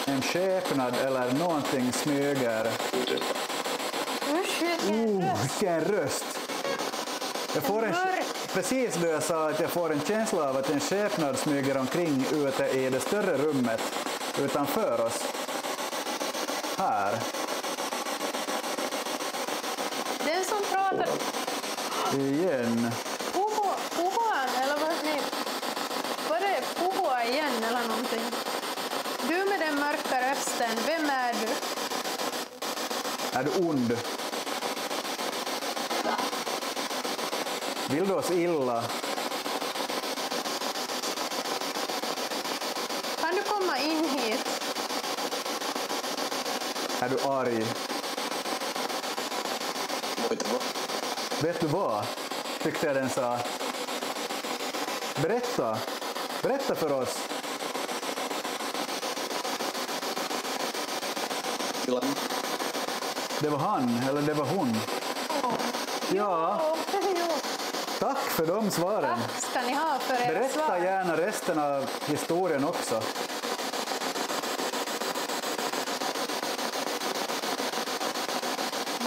en skepnad eller någonting smyger.
Usch, vilken röst.
Vilken röst! Jag får precis då jag sa att jag får en känsla av att en skepnad smyger omkring ute i det större rummet utanför oss. Här.
Den som pratar...
Igen.
Puhuan, eller vad? Nej. Var det puhua igen eller någonting? Du med den mörka rösten, vem är du?
Är du ond? Vill du oss illa?
Kan du komma in hit?
Är du arg? Vet du vad? Tyckte jag den sa. Berätta. Berätta för oss. Det var han, eller det var hon. Ja, tack för de svaren.
Tack ska ni ha för era
Berätta
svar.
gärna resten av historien också.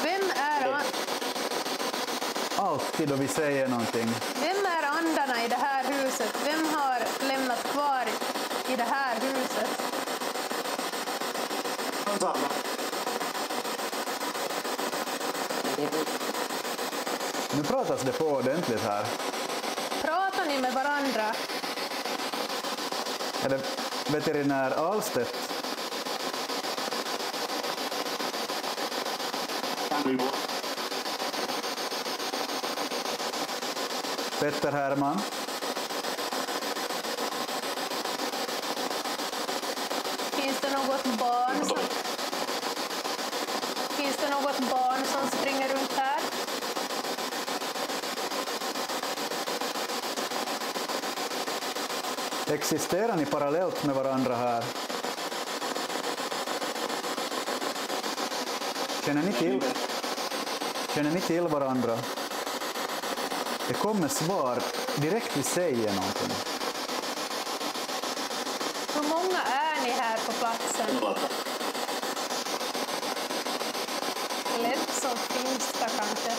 Vem är,
Alltid då vi säger någonting.
vem är andarna i det här huset? Vem har lämnat kvar i det här huset?
Nu pratas det på ordentligt här.
Pratar ni med varandra?
Är det veterinär Ahlstedt? Petter Herman?
Finns det något barn som... Finns det något barn som springer runt här?
Existerar ni parallellt med varandra här? Känner ni till varandra? Det kommer svar direkt vi säger någonting.
Hur många är ni här på platsen? Lätt som finska kanske.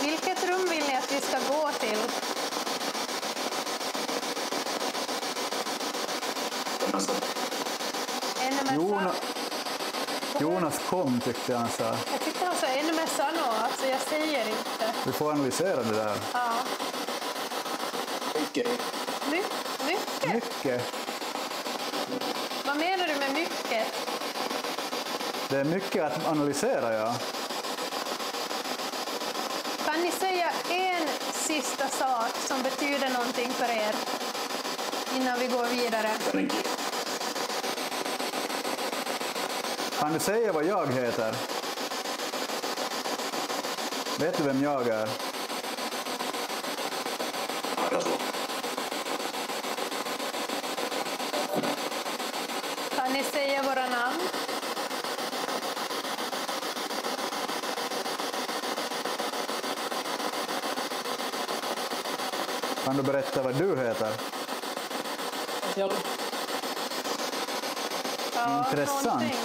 Vilket rum vill ni att vi ska gå till?
Jonas kom, tyckte jag han sa.
Jag tyckte han sa ännu mer sano, alltså jag säger inte.
Vi får analysera det där.
Ja.
Mycket.
Mycket?
Mycket.
Vad menar du med mycket?
Det är mycket att analysera, ja.
Kan ni säga en sista sak som betyder någonting för er innan vi går vidare?
Kan du säga vad jag heter? Vet du vem jag är?
ni säga våra namn?
Kan du berätta vad du heter?
Ja,
Intressant.
någonting.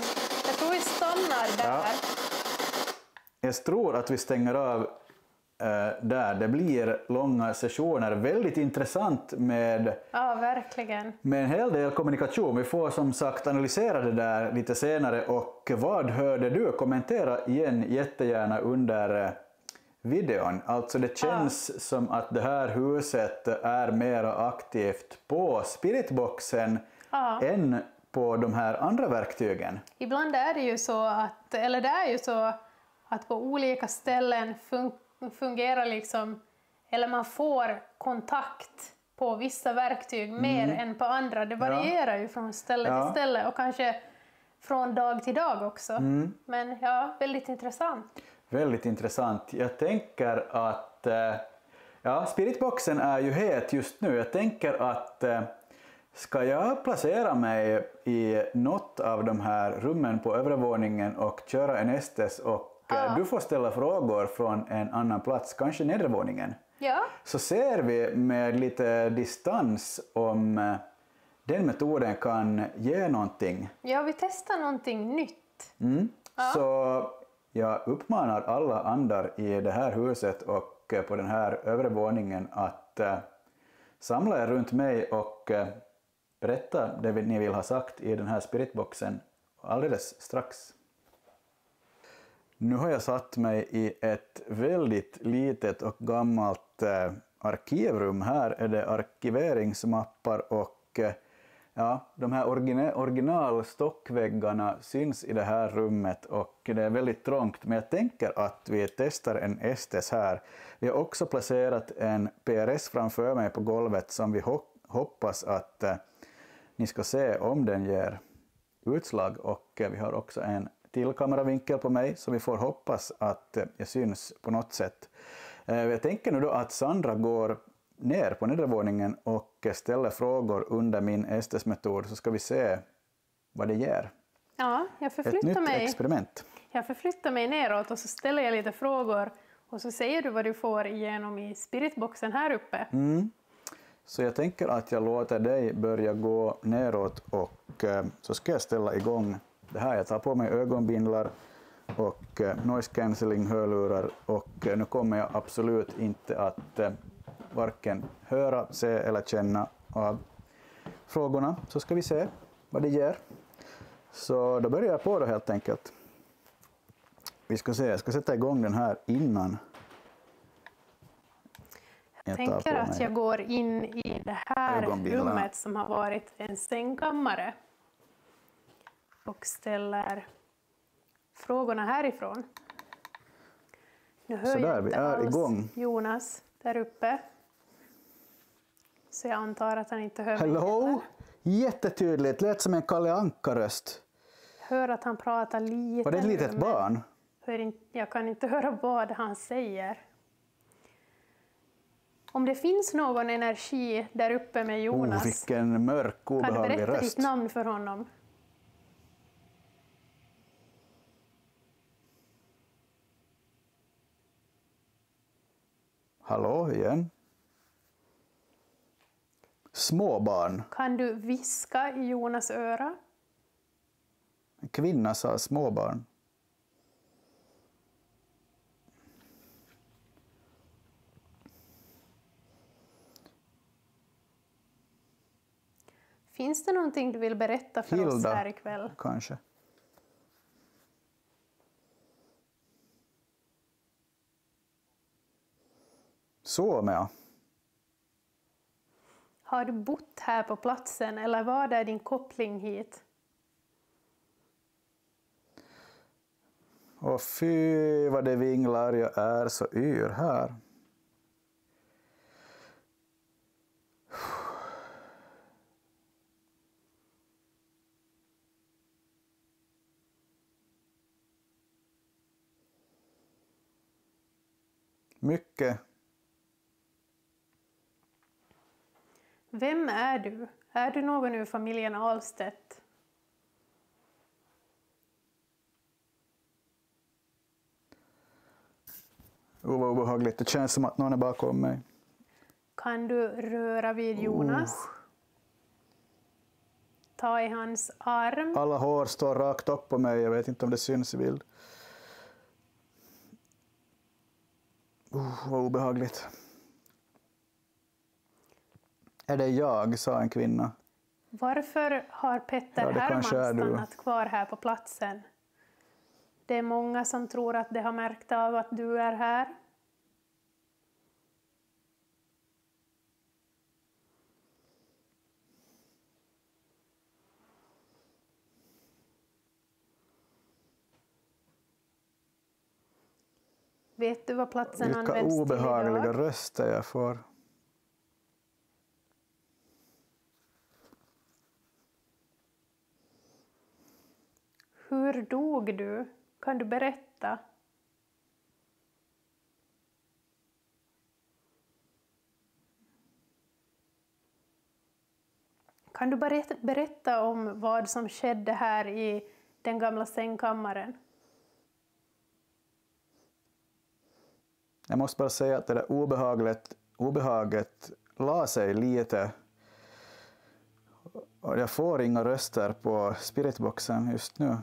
Jag tror vi stannar där.
Ja. Jag tror att vi stänger av där. Det blir långa sessioner. Väldigt intressant med
Verkligen.
en hel del kommunikation. Vi får som sagt analysera det där lite senare. Och vad hörde du? Kommentera igen jättegärna under videon. Alltså det känns som att det här huset är mer aktivt på spiritboxen än på de här andra verktygen.
Ibland är det ju så att på olika ställen fungerar liksom, eller man får kontakt på vissa verktyg mer än på andra. Det varierar ju från ställe till ställe och kanske från dag till dag också. Men ja, väldigt intressant.
Väldigt intressant. Jag tänker att spiritboxen är ju het just nu. Jag tänker att ska jag placera mig i något av de här rummen på övervåningen och köra en estes och du får ställa frågor från en annan plats, kanske nedervåningen.
Ja.
Så ser vi med lite distans om den metoden kan ge någonting.
Ja, vi testar någonting nytt.
Så jag uppmanar alla andar i det här huset och på den här övervåningen att samla er runt mig och berätta det ni vill ha sagt i den här spiritboxen alldeles strax. Nu har jag satt mig i ett väldigt litet och gammalt arkivrum. Här är det arkiveringsmappar och de här original stockväggarna syns i det här rummet och det är väldigt trångt, men jag tänker att vi testar en estes här. Vi har också placerat en PRS framför mig på golvet som vi hoppas att ni ska se om den ger utslag, och vi har också en till kameravinkel på mig så vi får hoppas att jag syns på något sätt. Jag tänker nu då att Sandra går ner på nedervåningen och ställer frågor under min estesmetod, så ska vi se vad det ger.
Ja, jag förflyttar
Ett nytt
mig.
experiment.
Jag förflyttar mig neråt och så ställer jag lite frågor och så säger du vad du får igenom i spiritboxen här uppe.
Så jag tänker att jag låter dig börja gå neråt och så ska jag ställa igång det här. Jag tar på mig ögonbindlar och noise cancelling hörlurar och nu kommer jag absolut inte att varken höra, se eller känna av frågorna. Så ska vi se vad det ger. Så då börjar jag på det helt enkelt. Vi ska se, jag ska sätta igång den här innan.
Jag tänker att jag går in i det här rummet som har varit en sängkammare och ställer frågorna härifrån. Nu hör jag inte alls Jonas där uppe. Så jag antar att han inte hör mig.
Hello! Jättetydligt, lät som en Kalle Anka-röst.
Hör att han pratar lite.
Var det ett litet barn?
Jag kan inte höra vad han säger. Om det finns någon energi där uppe med Jonas.
Vilken mörk, obehaglig röst.
Kan du berätta ditt namn för honom?
Hallå igen. Småbarn.
Kan du viska i Jonas öra?
En kvinna sa småbarn.
Finns det någonting du vill berätta för oss här ikväll?
Kanske. Så med.
Har du bott här på platsen eller vad är din koppling hit?
Och fy vad det vinglar, jag är så yr här. Mycket.
Vem är du? Är du någon ur familjen Ahlstedt?
Vad obehagligt. Det känns som att någon är bakom mig.
Kan du röra vid Jonas? Ta i hans arm.
Alla hår står rakt upp på mig. Jag vet inte om det syns i bild. Vad obehagligt. Är det jag, sa en kvinna.
Varför har Petter Herman stannat kvar här på platsen? Det är många som tror att de har märkt av att du är här. Vet du vad platsen används till idag?
Vilka obehagliga röster jag får.
Hur dog du? Kan du berätta? Kan du berätta om vad som skedde här i den gamla sängkammaren?
Jag måste bara säga att det där obehaget la sig lite. Och jag får inga röster på spiritboxen just nu.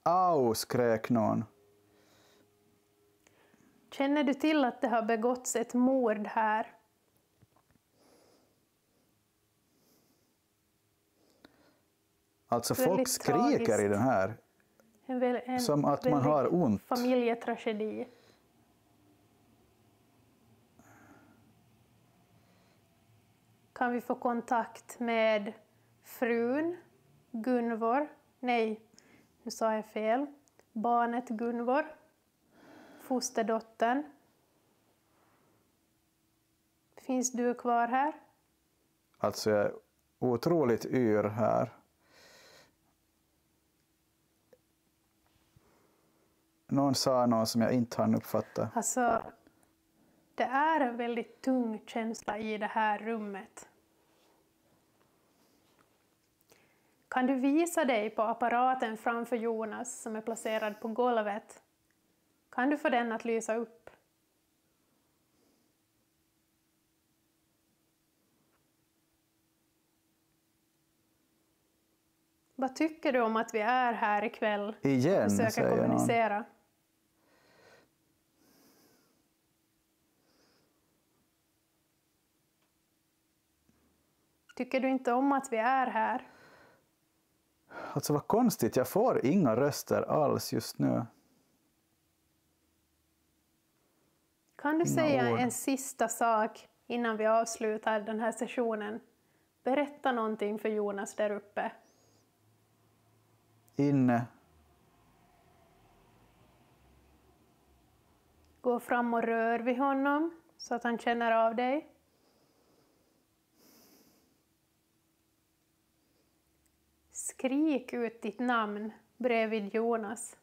Au, skrek någon.
Känner du till att det har begåtts ett mord här?
Alltså folk skriker tragiskt. I den här. Som att man har ont.
Familjetragedi. Kan vi få kontakt med frun Gunvor? Nej, nu sa jag fel. Barnet Gunvor. Fosterdottern. Finns du kvar här?
Alltså jag är otroligt yr här. Någon sa något som jag inte hann uppfatta.
Alltså, det är en väldigt tung känsla i det här rummet. Kan du visa dig på apparaten framför Jonas som är placerad på golvet? Kan du få den att lysa upp? Vad tycker du om att vi är här ikväll
igen,
och försöker kommunicera? Någon. Tycker du inte om att vi är här?
Alltså vad konstigt, jag får inga röster alls just nu.
Kan du säga en sista sak innan vi avslutar den här sessionen? Berätta någonting för Jonas där uppe.
Inne.
Gå fram och rör vid honom så att han känner av dig. Skrik ut ditt namn bredvid Jonas.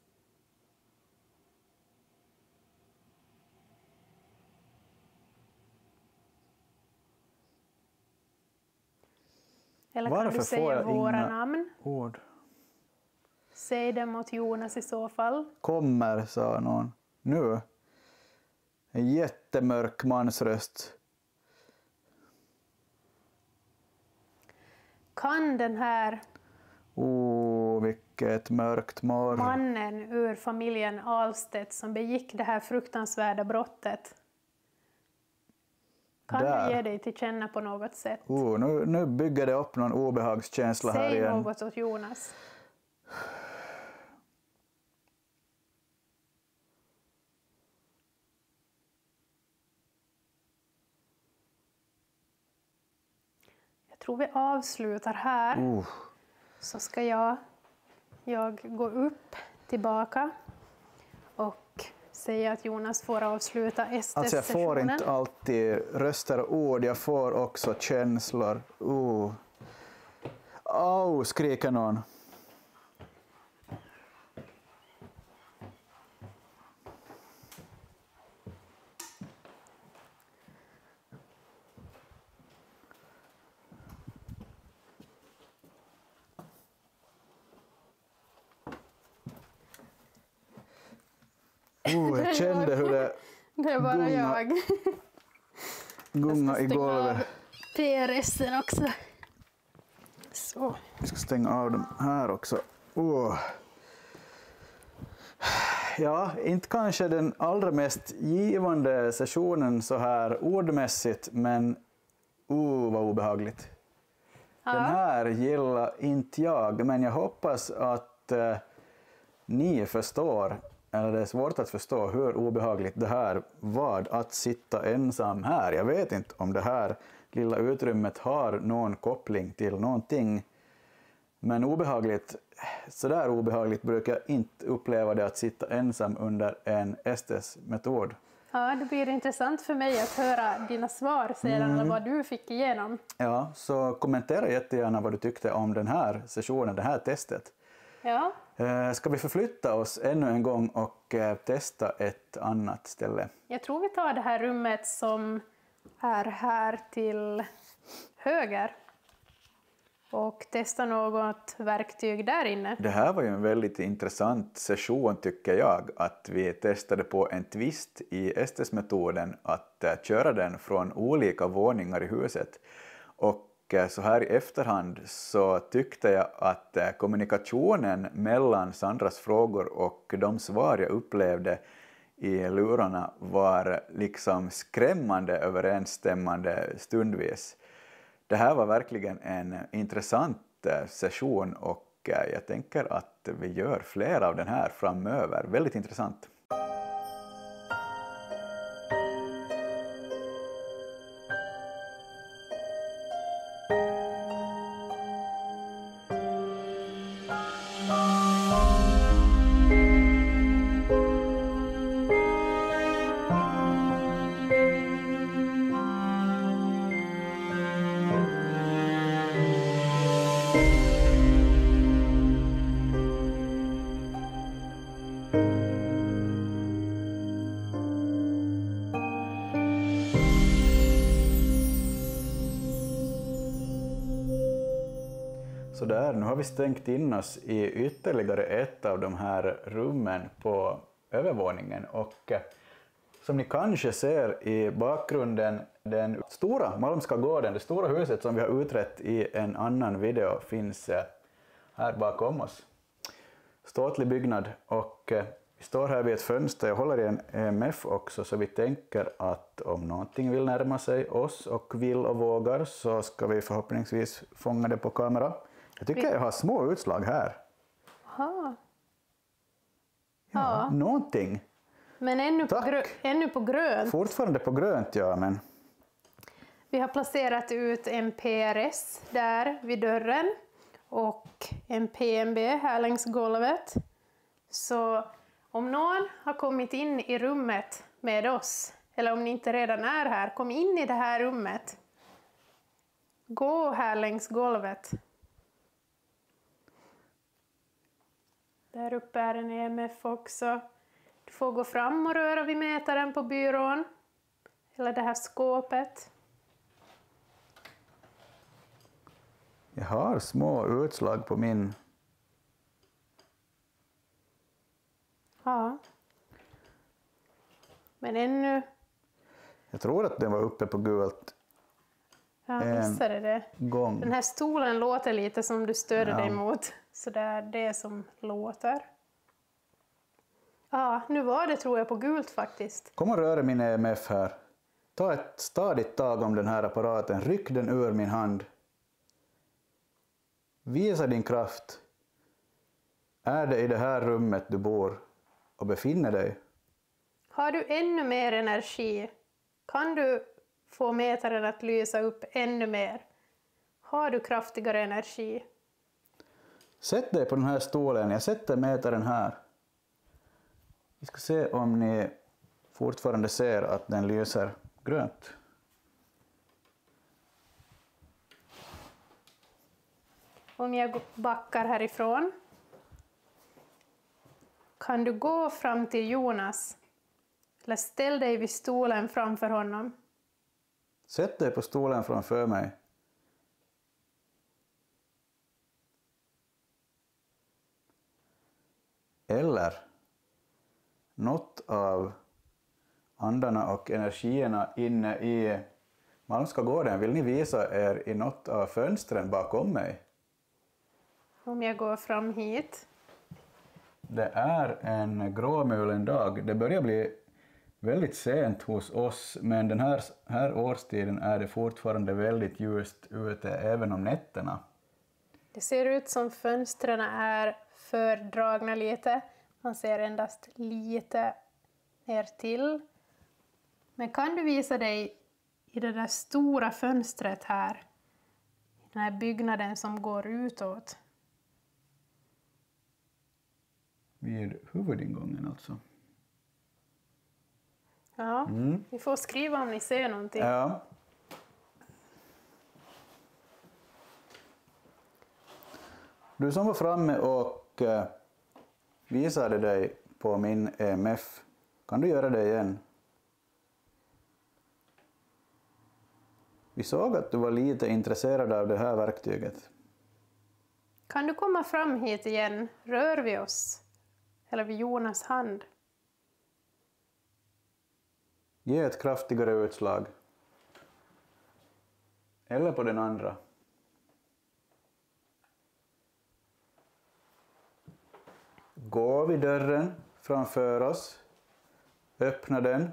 Eller kan du säga våra namn?
Ord.
Säg dem mot Jonas i så fall.
Kommer, sa någon. Nu. En jättemörk mansröst.
Kan den här
vilket mörkt morgon.
Mannen ur familjen Ahlstedt som begick det här fruktansvärda brottet. Kan du ge dig till känna på något sätt?
Nu bygger det upp någon obehagskänsla här igen.
Säg något åt Jonas. Jag tror vi avslutar här. Så ska jag gå upp tillbaka och säga att Jonas får avsluta ST-sessionen.
Alltså jag får inte alltid röster och ord, jag får också känslor. Au, skriker någon. Jag kände hur det
är bara jag.
gunga i golvet.
PRSen också. Så.
Jag ska stänga av dem här också. Ja, inte kanske den allra mest givande sessionen så här ordmässigt, men vad obehagligt.
Ja.
Den här gillar inte jag, men jag hoppas att ni förstår, eller det är svårt att förstå hur obehagligt det här var att sitta ensam här. Jag vet inte om det här lilla utrymmet har någon koppling till någonting, men obehagligt, så där obehagligt brukar jag inte uppleva det att sitta ensam under en STS-metod.
Ja, det blir intressant för mig att höra dina svar sedan, eller vad du fick igenom.
Ja, så kommentera jättegärna vad du tyckte om den här sessionen, det här testet.
Ja.
Ska vi förflytta oss ännu en gång och testa ett annat ställe?
Jag tror vi tar det här rummet som är här till höger och testar något verktyg där inne.
Det här var ju en väldigt intressant session tycker jag, att vi testade på en twist i STS-metoden att köra den från olika våningar i huset. Och så här i efterhand så tyckte jag att kommunikationen mellan Sandras frågor och de svar jag upplevde i lurarna var liksom skrämmande överensstämmande stundvis. Det här var verkligen en intressant session och jag tänker att vi gör fler av den här framöver. Väldigt intressant. Så där, nu har vi stängt in oss i ytterligare ett av de här rummen på övervåningen och som ni kanske ser i bakgrunden, den stora Malmska gården, det stora huset som vi har utrett i en annan video finns här bakom oss. Ståtlig byggnad och vi står här vid ett fönster, jag håller i en EMF också så vi tänker att om någonting vill närma sig oss och vill och vågar så ska vi förhoppningsvis fånga det på kamera. Jag tycker jag har små utslag här.
Aha.
Ja, någonting.
Men ännu på grönt.
Fortfarande på grönt, ja, men...
Vi har placerat ut en PRS där vid dörren och en PMB här längs golvet. Så om någon har kommit in i rummet med oss, eller om ni inte redan är här, kom in i det här rummet. Gå här längs golvet. Där uppe är en EMF också. Du får gå fram och röra vid mätaren på byrån. Eller det här skåpet.
Jag har små utslag på min...
Ja. Men ännu...
Jag tror att den var uppe på gult.
Ja, visst är det.
Gång.
Den här stolen låter lite som du stöder dig mot. Så det är det som låter. Ja, nu var det tror jag på gult faktiskt.
Kom och rör min EMF här. Ta ett stadigt tag om den här apparaten. Ryck den ur min hand. Visa din kraft. Är det i det här rummet du bor och befinner dig?
Har du ännu mer energi? Kan du få mätaren att lysa upp ännu mer? Har du kraftigare energi?
Sätt dig på den här stolen. Jag sätter mätaren här. Vi ska se om ni fortfarande ser att den lyser grönt.
Om jag backar härifrån. Kan du gå fram till Jonas? Eller ställ dig vid stolen framför honom.
Sätt dig på stolen framför mig. Eller något av andarna och energierna inne i Malmska gården. Vill ni visa er i något av fönstren bakom mig?
Om jag går fram hit.
Det är en gråmulen dag. Det börjar bli väldigt sent hos oss, men den här årstiden är det fortfarande väldigt ljust ute även om nätterna.
Det ser ut som fönstren är fördragna lite. Man ser endast lite ner till. Men kan du visa dig i det där stora fönstret här? I den här byggnaden som går utåt.
Vid huvudingången alltså.
Ja, ni får skriva om ni ser någonting.
Ja. Du som var framme och visade dig på min EMF, kan du göra det igen? Vi såg att du var lite intresserad av det här verktyget.
Kan du komma fram hit igen? Rör vi oss? Eller vid Jonas hand?
Ge ett kraftigare utslag. Eller på den andra. Gå vid dörren framför oss. Öppna den.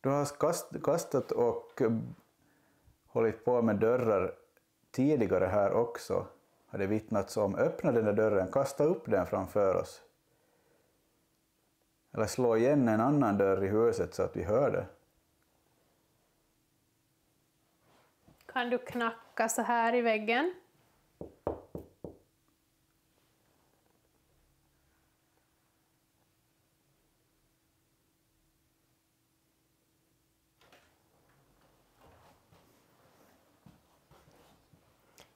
Du har kastat och hållit på med dörrar tidigare här också. Har det vittnats om. Öppna den där dörren, kasta upp den framför oss. Eller slå igen en annan dörr i huset så att vi hör det.
Kan du knacka så här i väggen?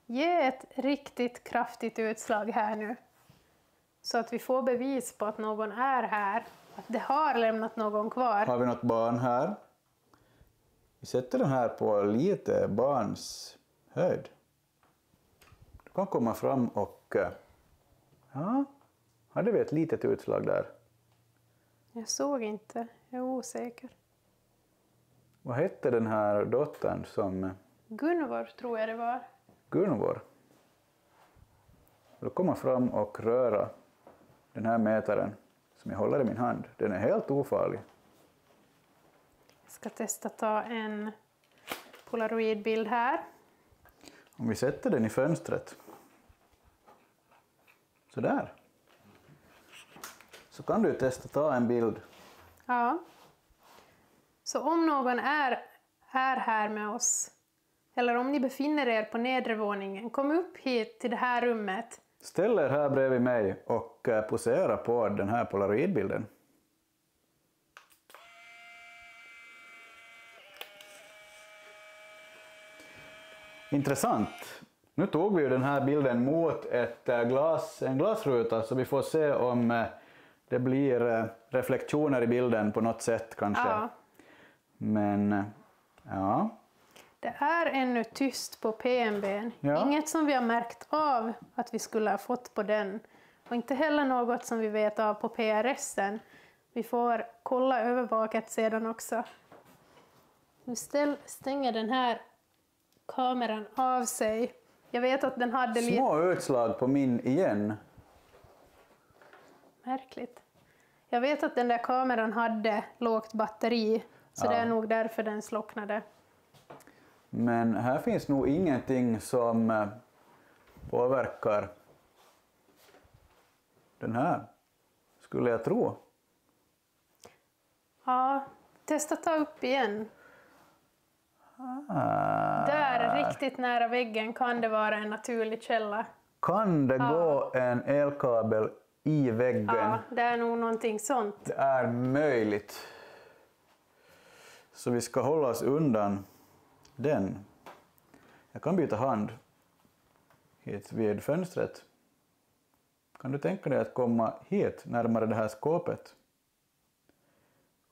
Ge ett riktigt kraftigt utslag här nu. Så att vi får bevis på att någon är här. Att det har lämnat någon kvar.
Har vi något barn här? Vi sätter den här på lite barns höjd. Du kan komma fram och... Ja, hade vi ett litet utslag där?
Jag såg inte. Jag är osäker.
Vad hette den här dottern som...
Gunvor tror jag det var.
Gunvor. Du kommer fram och röra den här mätaren som jag håller i min hand. Den är helt ofarlig.
Jag ska testa ta en polaroidbild här.
Om vi sätter den i fönstret. Så där. Så kan du testa ta en bild.
Ja. Så om någon är här med oss, eller om ni befinner er på nedre våningen, kom upp hit till det här rummet.
Ställ er här bredvid mig och posera på den här polaroidbilden. Intressant. Nu tog vi ju den här bilden mot en glasruta så vi får se om det blir reflektioner i bilden på något sätt kanske.
Ja.
Men ja.
Det är ännu tyst på PMB:n.
Ja.
Inget som vi har märkt av att vi skulle ha fått på den. Och inte heller något som vi vet av på PRS:en. Vi får kolla övervaket sedan också. Nu stänger den här kameran av sig. Jag vet att den hade lite...
Små utslag på min igen.
Märkligt. Jag vet att den där kameran hade lågt batteri. Så det är nog därför den slocknade.
Men här finns nog ingenting som påverkar den här, skulle jag tro.
Ja, testa ta upp igen. Där, riktigt nära väggen, kan det vara en naturlig källa.
Kan det gå en elkabel i väggen?
Ja, det är nog någonting sånt.
Det är möjligt. Så vi ska hålla oss undan den. Jag kan byta hand hit vid fönstret. Kan du tänka dig att komma hit närmare det här skåpet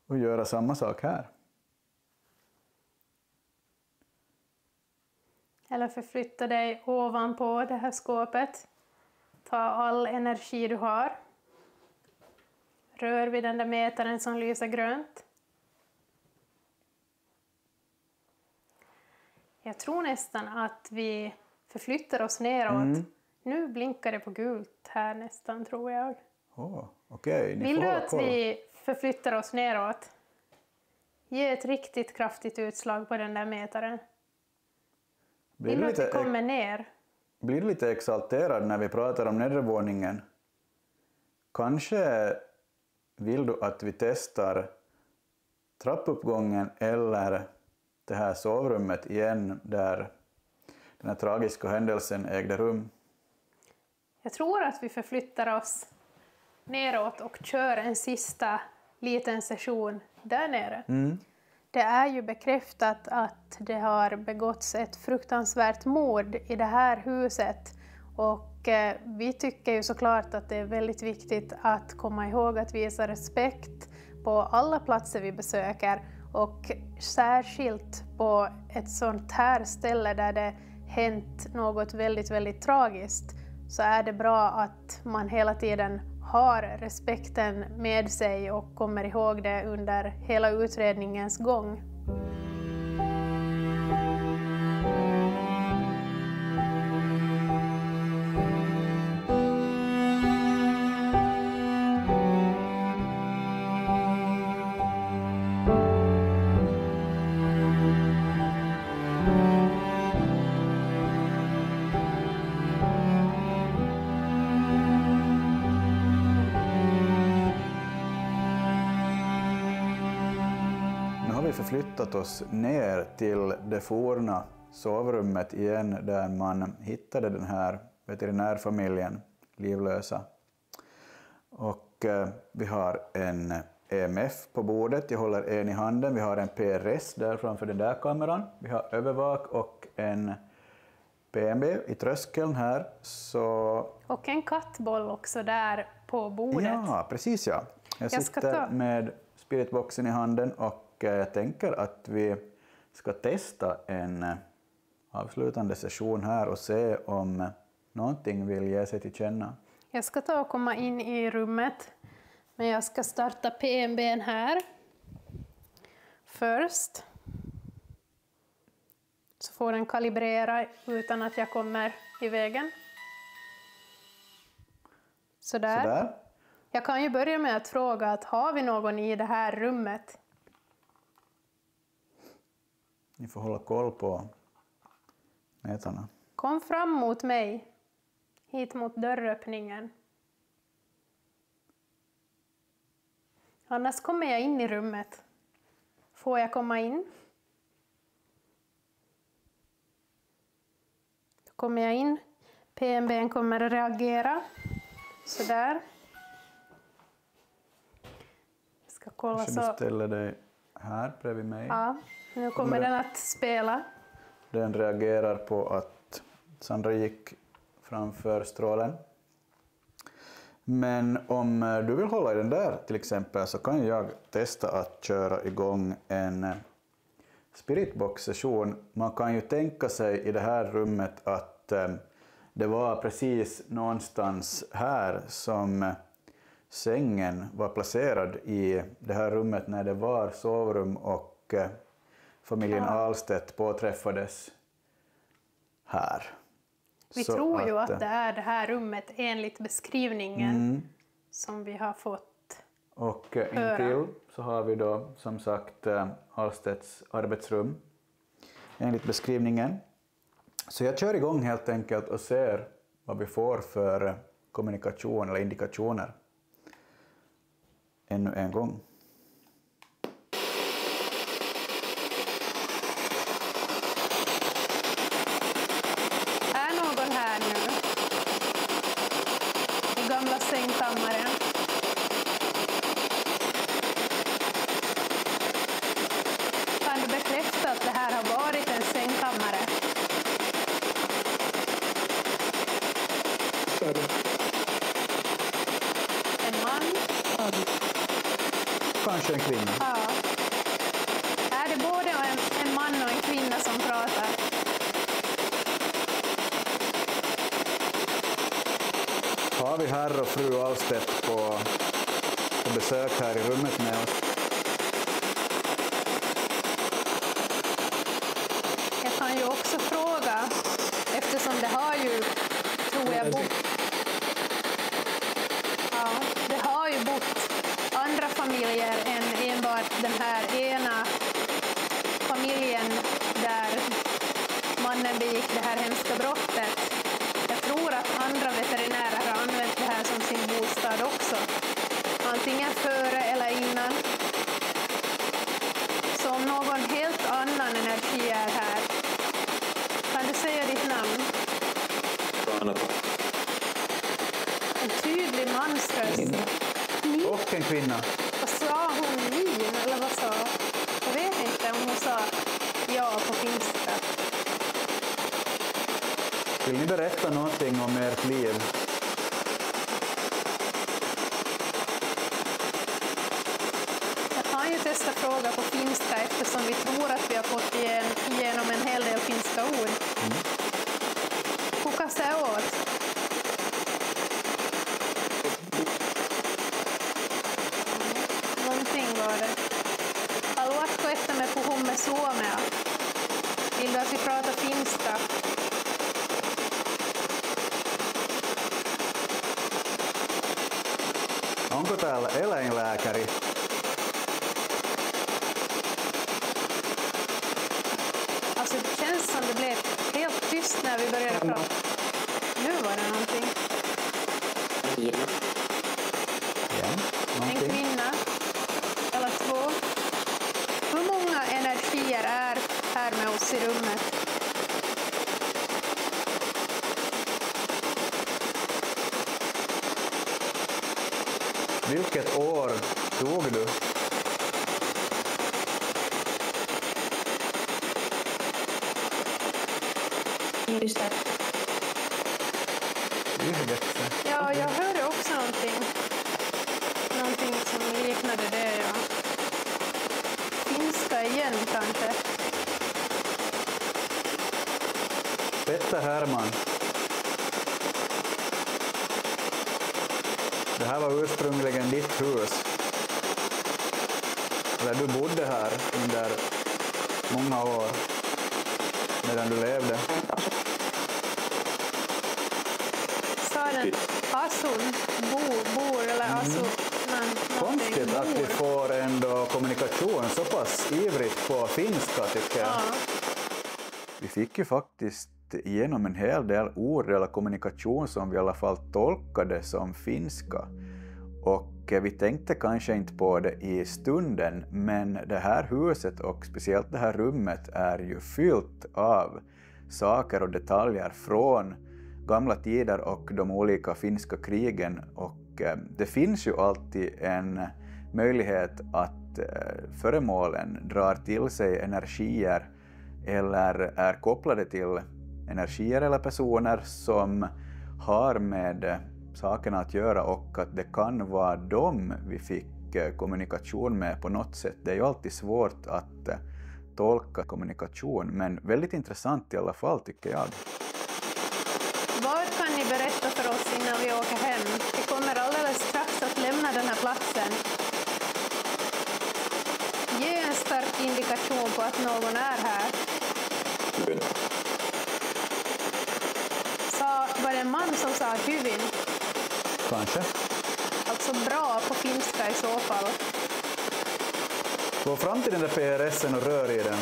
och göra samma sak här?
Eller förflytta dig ovanpå det här skåpet. Ta all energi du har. rör vi den där mätaren som lyser grönt. Jag tror nästan att vi förflyttar oss neråt. Nu blinkar det på gult här nästan, tror jag.
Okej.
Vill du att vi förflyttar oss neråt? Ge ett riktigt kraftigt utslag på den där mätaren. Vill du att vi kommer ner?
Blir lite exalterad när vi pratar om nedervåningen? Kanske vill du att vi testar trappuppgången eller det här sovrummet igen där den här tragiska händelsen ägde rum?
Jag tror att vi förflyttar oss neråt och kör en sista liten session där nere. Det är ju bekräftat att det har begåtts ett fruktansvärt mord i det här huset. Och vi tycker ju såklart att det är väldigt viktigt att komma ihåg att visa respekt på alla platser vi besöker. Och särskilt på ett sånt här ställe där det hänt något väldigt, väldigt tragiskt, så är det bra att man hela tiden har respekten med sig och kommer ihåg det under hela utredningens gång.
Förflyttat oss ner till det forna sovrummet igen där man hittade den här veterinärfamiljen livlösa. Och vi har en EMF på bordet, jag håller en i handen, vi har en PRS där framför den där kameran, vi har övervak och en PMB i tröskeln här.
Och en kattboll också där på bordet.
Ja, precis ja. Jag sitter med spiritboxen i handen och jag tänker att vi ska testa en avslutande session här och se om någonting vill ge sig till känna.
Jag ska ta och komma in i rummet, men jag ska starta PMB:n här först. Så får den kalibrera utan att jag kommer i vägen. Sådär. Jag kan ju börja med att fråga att har vi någon i det här rummet?
Ni får hålla koll på mätarna.
Kom fram mot mig, hit mot dörröppningen. Annars kommer jag in i rummet. Får jag komma in? Då kommer jag in. PMB:n kommer att reagera. Sådär. Jag ska kolla
Kanske
så.
Du ställer dig här bredvid mig.
Ja, nu kommer den att spela.
Den reagerar på att Sandra gick framför strålen. Men om du vill hålla i den där till exempel så kan jag testa att köra igång en spiritbox-session. Man kan ju tänka sig i det här rummet att det var precis någonstans här som sängen var placerad i det här rummet när det var sovrum och familjen Ahlstedt påträffades här.
Vi tror ju att det är det här rummet enligt beskrivningen som vi har fått
och intill så har vi då som sagt Ahlstedts arbetsrum enligt beskrivningen. Så jag kör igång helt enkelt och ser vad vi får för kommunikation eller indikationer. Ännu en gång.
Är någon här nu? I gamla sängkammaren. Kan du bekräfta att det här har varit en sängkammare? En man?
Kanske en kvinna.
Ja. Är det både en man och en kvinna som pratar?
Har vi herr och fru Ahlstedt på på besök här i rummet med oss.
Jag kan ju också fråga, eftersom det har ju, tror jag, det har ju bott andra familjer än enbart den här ena familjen där mannen begick det här hemska brottet. Jag tror att andra veterinärer har använt det här som sin bostad också. Antingen före eller innan. Så om någon helt annan energi är här, kan du säga ditt namn? En tydlig mansröst.
Och en kvinna.
Vad sa hon? Lin, eller vad sa? Jag vet inte om hon sa ja på finska.
Vill ni berätta någonting om ert liv?
Jag kan ju testa fråga på finska eftersom vi tror att vi har fått igenom en hel del finska ord. Kuka se oot? Någonting var det. Haluatko, että me puhumme suomea? Vill du att vi pratar finska?
Onko täällä eläinlääkäri?
Alltså det känns som det blev helt tyst när vi började prata. Nu var det någonting.
Ja,
En
någonting.
kvinna. Eller två. Hur många energier är här med oss i rummet?
Vilket år dog du? Yhdessä.
Ja, jag hörde också någonting. Någonting som liknade det, ja. Finska igen kanske.
Petter Herman. Det här var ursprungligen ditt hus. Eller du bodde här under många år medan du levde.
Sa den asun? Bor eller asu?
Konstigt att vi får ändå kommunikation så pass ivrigt på finska, tycker jag.
Ja.
Vi fick ju faktiskt igenom en hel del ord eller kommunikation som vi i alla fall tolkade som finska. Och vi tänkte kanske inte på det i stunden, men det här huset och speciellt det här rummet är ju fyllt av saker och detaljer från gamla tider och de olika finska krigen. Och det finns ju alltid en möjlighet att föremålen drar till sig energier eller är kopplade till energier eller personer som har med sakerna att göra, och att det kan vara dem vi fick kommunikation med på något sätt. Det är ju alltid svårt att tolka kommunikation, men väldigt intressant i alla fall, tycker jag.
Vad kan ni berätta för oss innan vi åker hem? Vi kommer alldeles strax att lämna den här platsen. Ge en stark indikation på att någon är här. Var det en man som sa hyvin?
Kanske.
Alltså bra på finska i så fall.
Gå fram till den där PRSen och rör i den.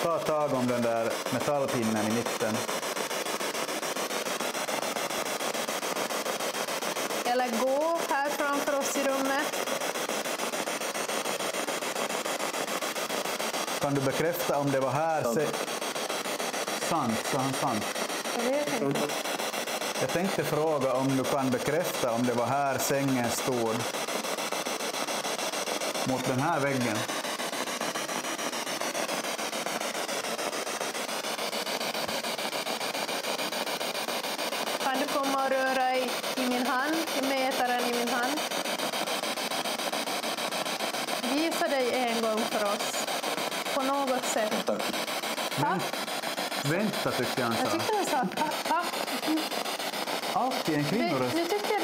Ta tag om den där metallpinnen i mitten.
Eller gå här framför oss i rummet.
Kan du bekräfta om det var här? Sant, sa han sant?
Jag vet inte.
Jag tänkte fråga om du kan bekräfta om det var här sängen stod. Mot den här väggen.
Kan du komma och röra i min hand, i mätaren i min hand? Visa dig en gång för oss. På något sätt. Tack.
Vänta, tyckte han sa.
Jag tyckte han sa tack.
Alltid en kvinnoröst.
Nu tyckte jag...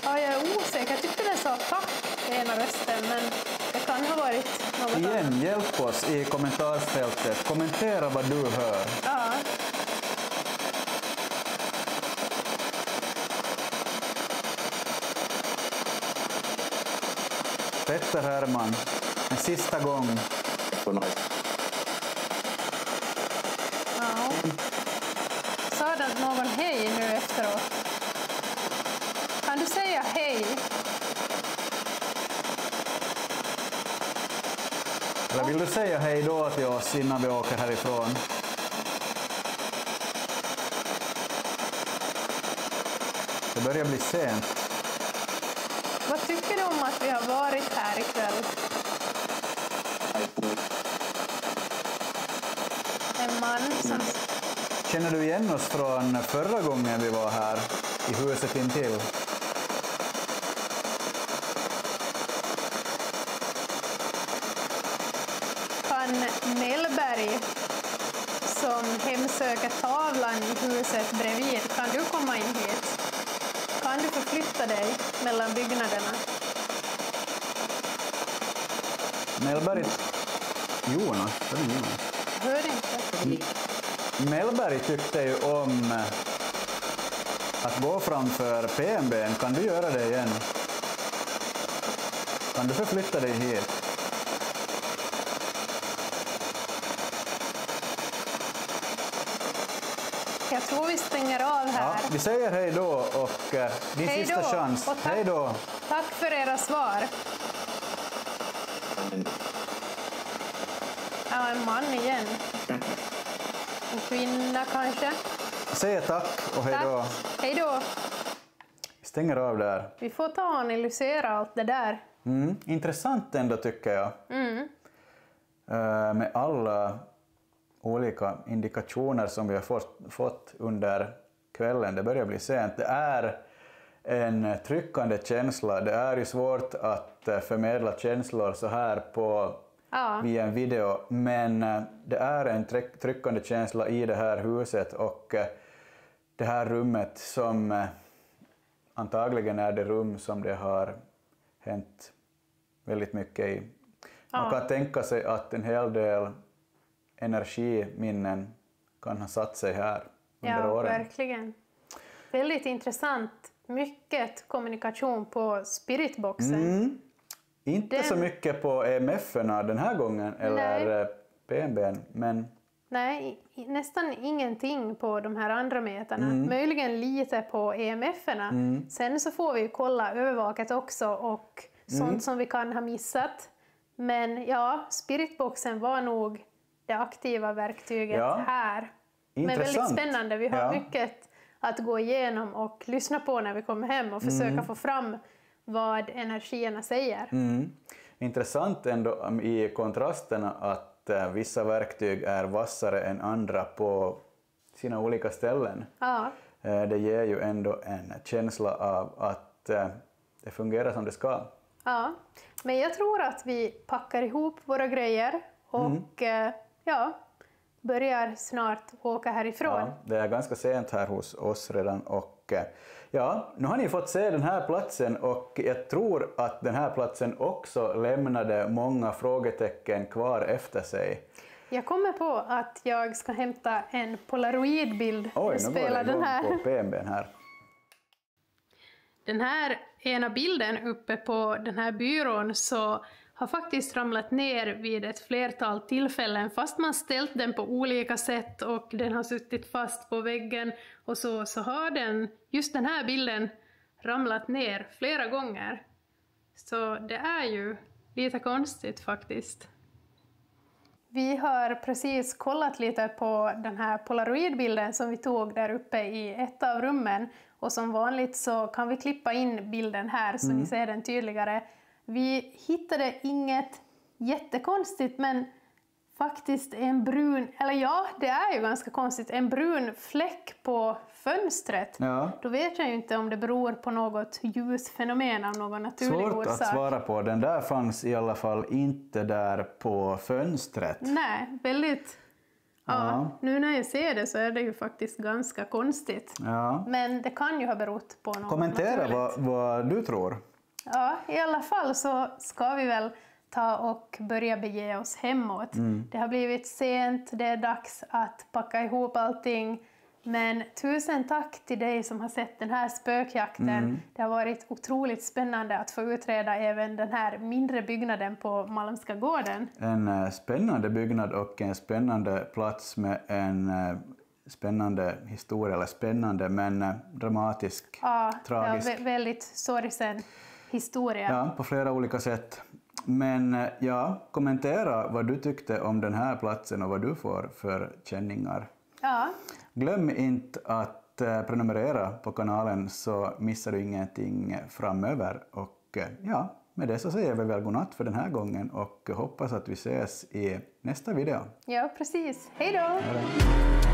Ja, jag är osäker. Jag tyckte sa tack ena rösten, men det kan ha varit något annat.
Igen, hjälp oss i kommentarsfältet. Kommentera vad du hör.
Ja.
Petter Herman, en sista gång.
Ja. Sa det någon hej nu efteråt? Kan du säga hej?
Eller vill du säga hej då till oss innan vi åker härifrån? Det börjar bli sent.
Vad tycker du om att vi har varit här ikväll? En man som...
Känner du igen oss från förra gången vi var här i huset intill?
Kan Mellberg, som hemsöker tavlan i huset bredvid, kan du komma in hit? Kan du förflytta dig mellan byggnaderna?
Mellberg... Jonas? Vad är Jonas?
Hör inte.
Mellberg tyckte ju om att gå framför PMB:n. Kan du göra det igen? Kan du förflytta dig hit?
Jag tror vi stänger av här.
Ja, vi säger hej då och din
Hej
sista
då.
chans.
Och tack.
Hej då!
Tack för era svar. Ja, en man igen. En kvinna kanske.
Säg tack och hej då.
Tack. Hej då.
Vi stänger av där.
Vi får ta och analysera allt det där.
Intressant ändå tycker jag. Med alla olika indikationer som vi har fått under kvällen. Det börjar bli sent. Det är en tryckande känsla. Det är ju svårt att förmedla känslor så här via en video. Men det är en tryckande känsla i det här huset och det här rummet som antagligen är det rum som det har hänt väldigt mycket i. Man kan tänka sig att en hel del energiminnen kan ha satt sig här under åren.
Ja, verkligen. Väldigt intressant. Mycket kommunikation på spiritboxen.
Inte så mycket på EMF-erna den här gången, eller PMB:n, men...
Nej, nästan ingenting på de här andra meterna. Möjligen lite på EMF-erna. Sen så får vi kolla övervaket också och sånt som vi kan ha missat. Men ja, spiritboxen var nog det aktiva verktyget här. Men väldigt spännande. Vi har mycket att gå igenom och lyssna på när vi kommer hem och försöka få fram vad energierna säger.
Intressant ändå i kontrasterna att vissa verktyg är vassare än andra på sina olika ställen.
Ja.
Det ger ju ändå en känsla av att det fungerar som det ska.
Ja, men jag tror att vi packar ihop våra grejer och börjar snart åka härifrån.
Ja, det är ganska sent här hos oss redan och nu har ni fått se den här platsen och jag tror att den här platsen också lämnade många frågetecken kvar efter sig.
Jag kommer på att jag ska hämta en polaroidbild och spela den här.
På PMB:n här.
Den här ena bilden uppe på den här byrån så har faktiskt ramlat ner vid ett flertal tillfällen fast man ställt den på olika sätt och den har suttit fast på väggen och så har just den här bilden ramlat ner flera gånger. Så det är ju lite konstigt faktiskt. Vi har precis kollat lite på den här polaroidbilden som vi tog där uppe i ett av rummen och som vanligt så kan vi klippa in bilden här så ni ser den tydligare. Vi hittade inget jättekonstigt men faktiskt en brun, eller ja det är ju ganska konstigt, en brun fläck på fönstret.
Ja.
Då vet jag ju inte om det beror på något ljusfenomen av någon naturlig orsak.
Svårt att svara på, den där fanns i alla fall inte där på fönstret.
Nej, väldigt... Ja, nu när jag ser det så är det ju faktiskt ganska konstigt.
Ja.
Men det kan ju ha berott på något
Kommentera
naturligt.
vad du tror.
Ja, i alla fall så ska vi väl ta och börja bege oss hemåt. Det har blivit sent, det är dags att packa ihop allting. Men tusen tack till dig som har sett den här spökjakten. Det har varit otroligt spännande att få utreda även den här mindre byggnaden på Malmska gården.
En spännande byggnad och en spännande plats med en spännande historia, eller spännande men dramatisk, tragisk.
Ja, väldigt sorgsen historia.
Ja, på flera olika sätt. Men ja, kommentera vad du tyckte om den här platsen och vad du får för känningar.
Ja.
Glöm inte att prenumerera på kanalen så missar du ingenting framöver. Och ja, med det så säger vi väl godnatt för den här gången och hoppas att vi ses i nästa video.
Ja, precis. Hej då!
Hej då.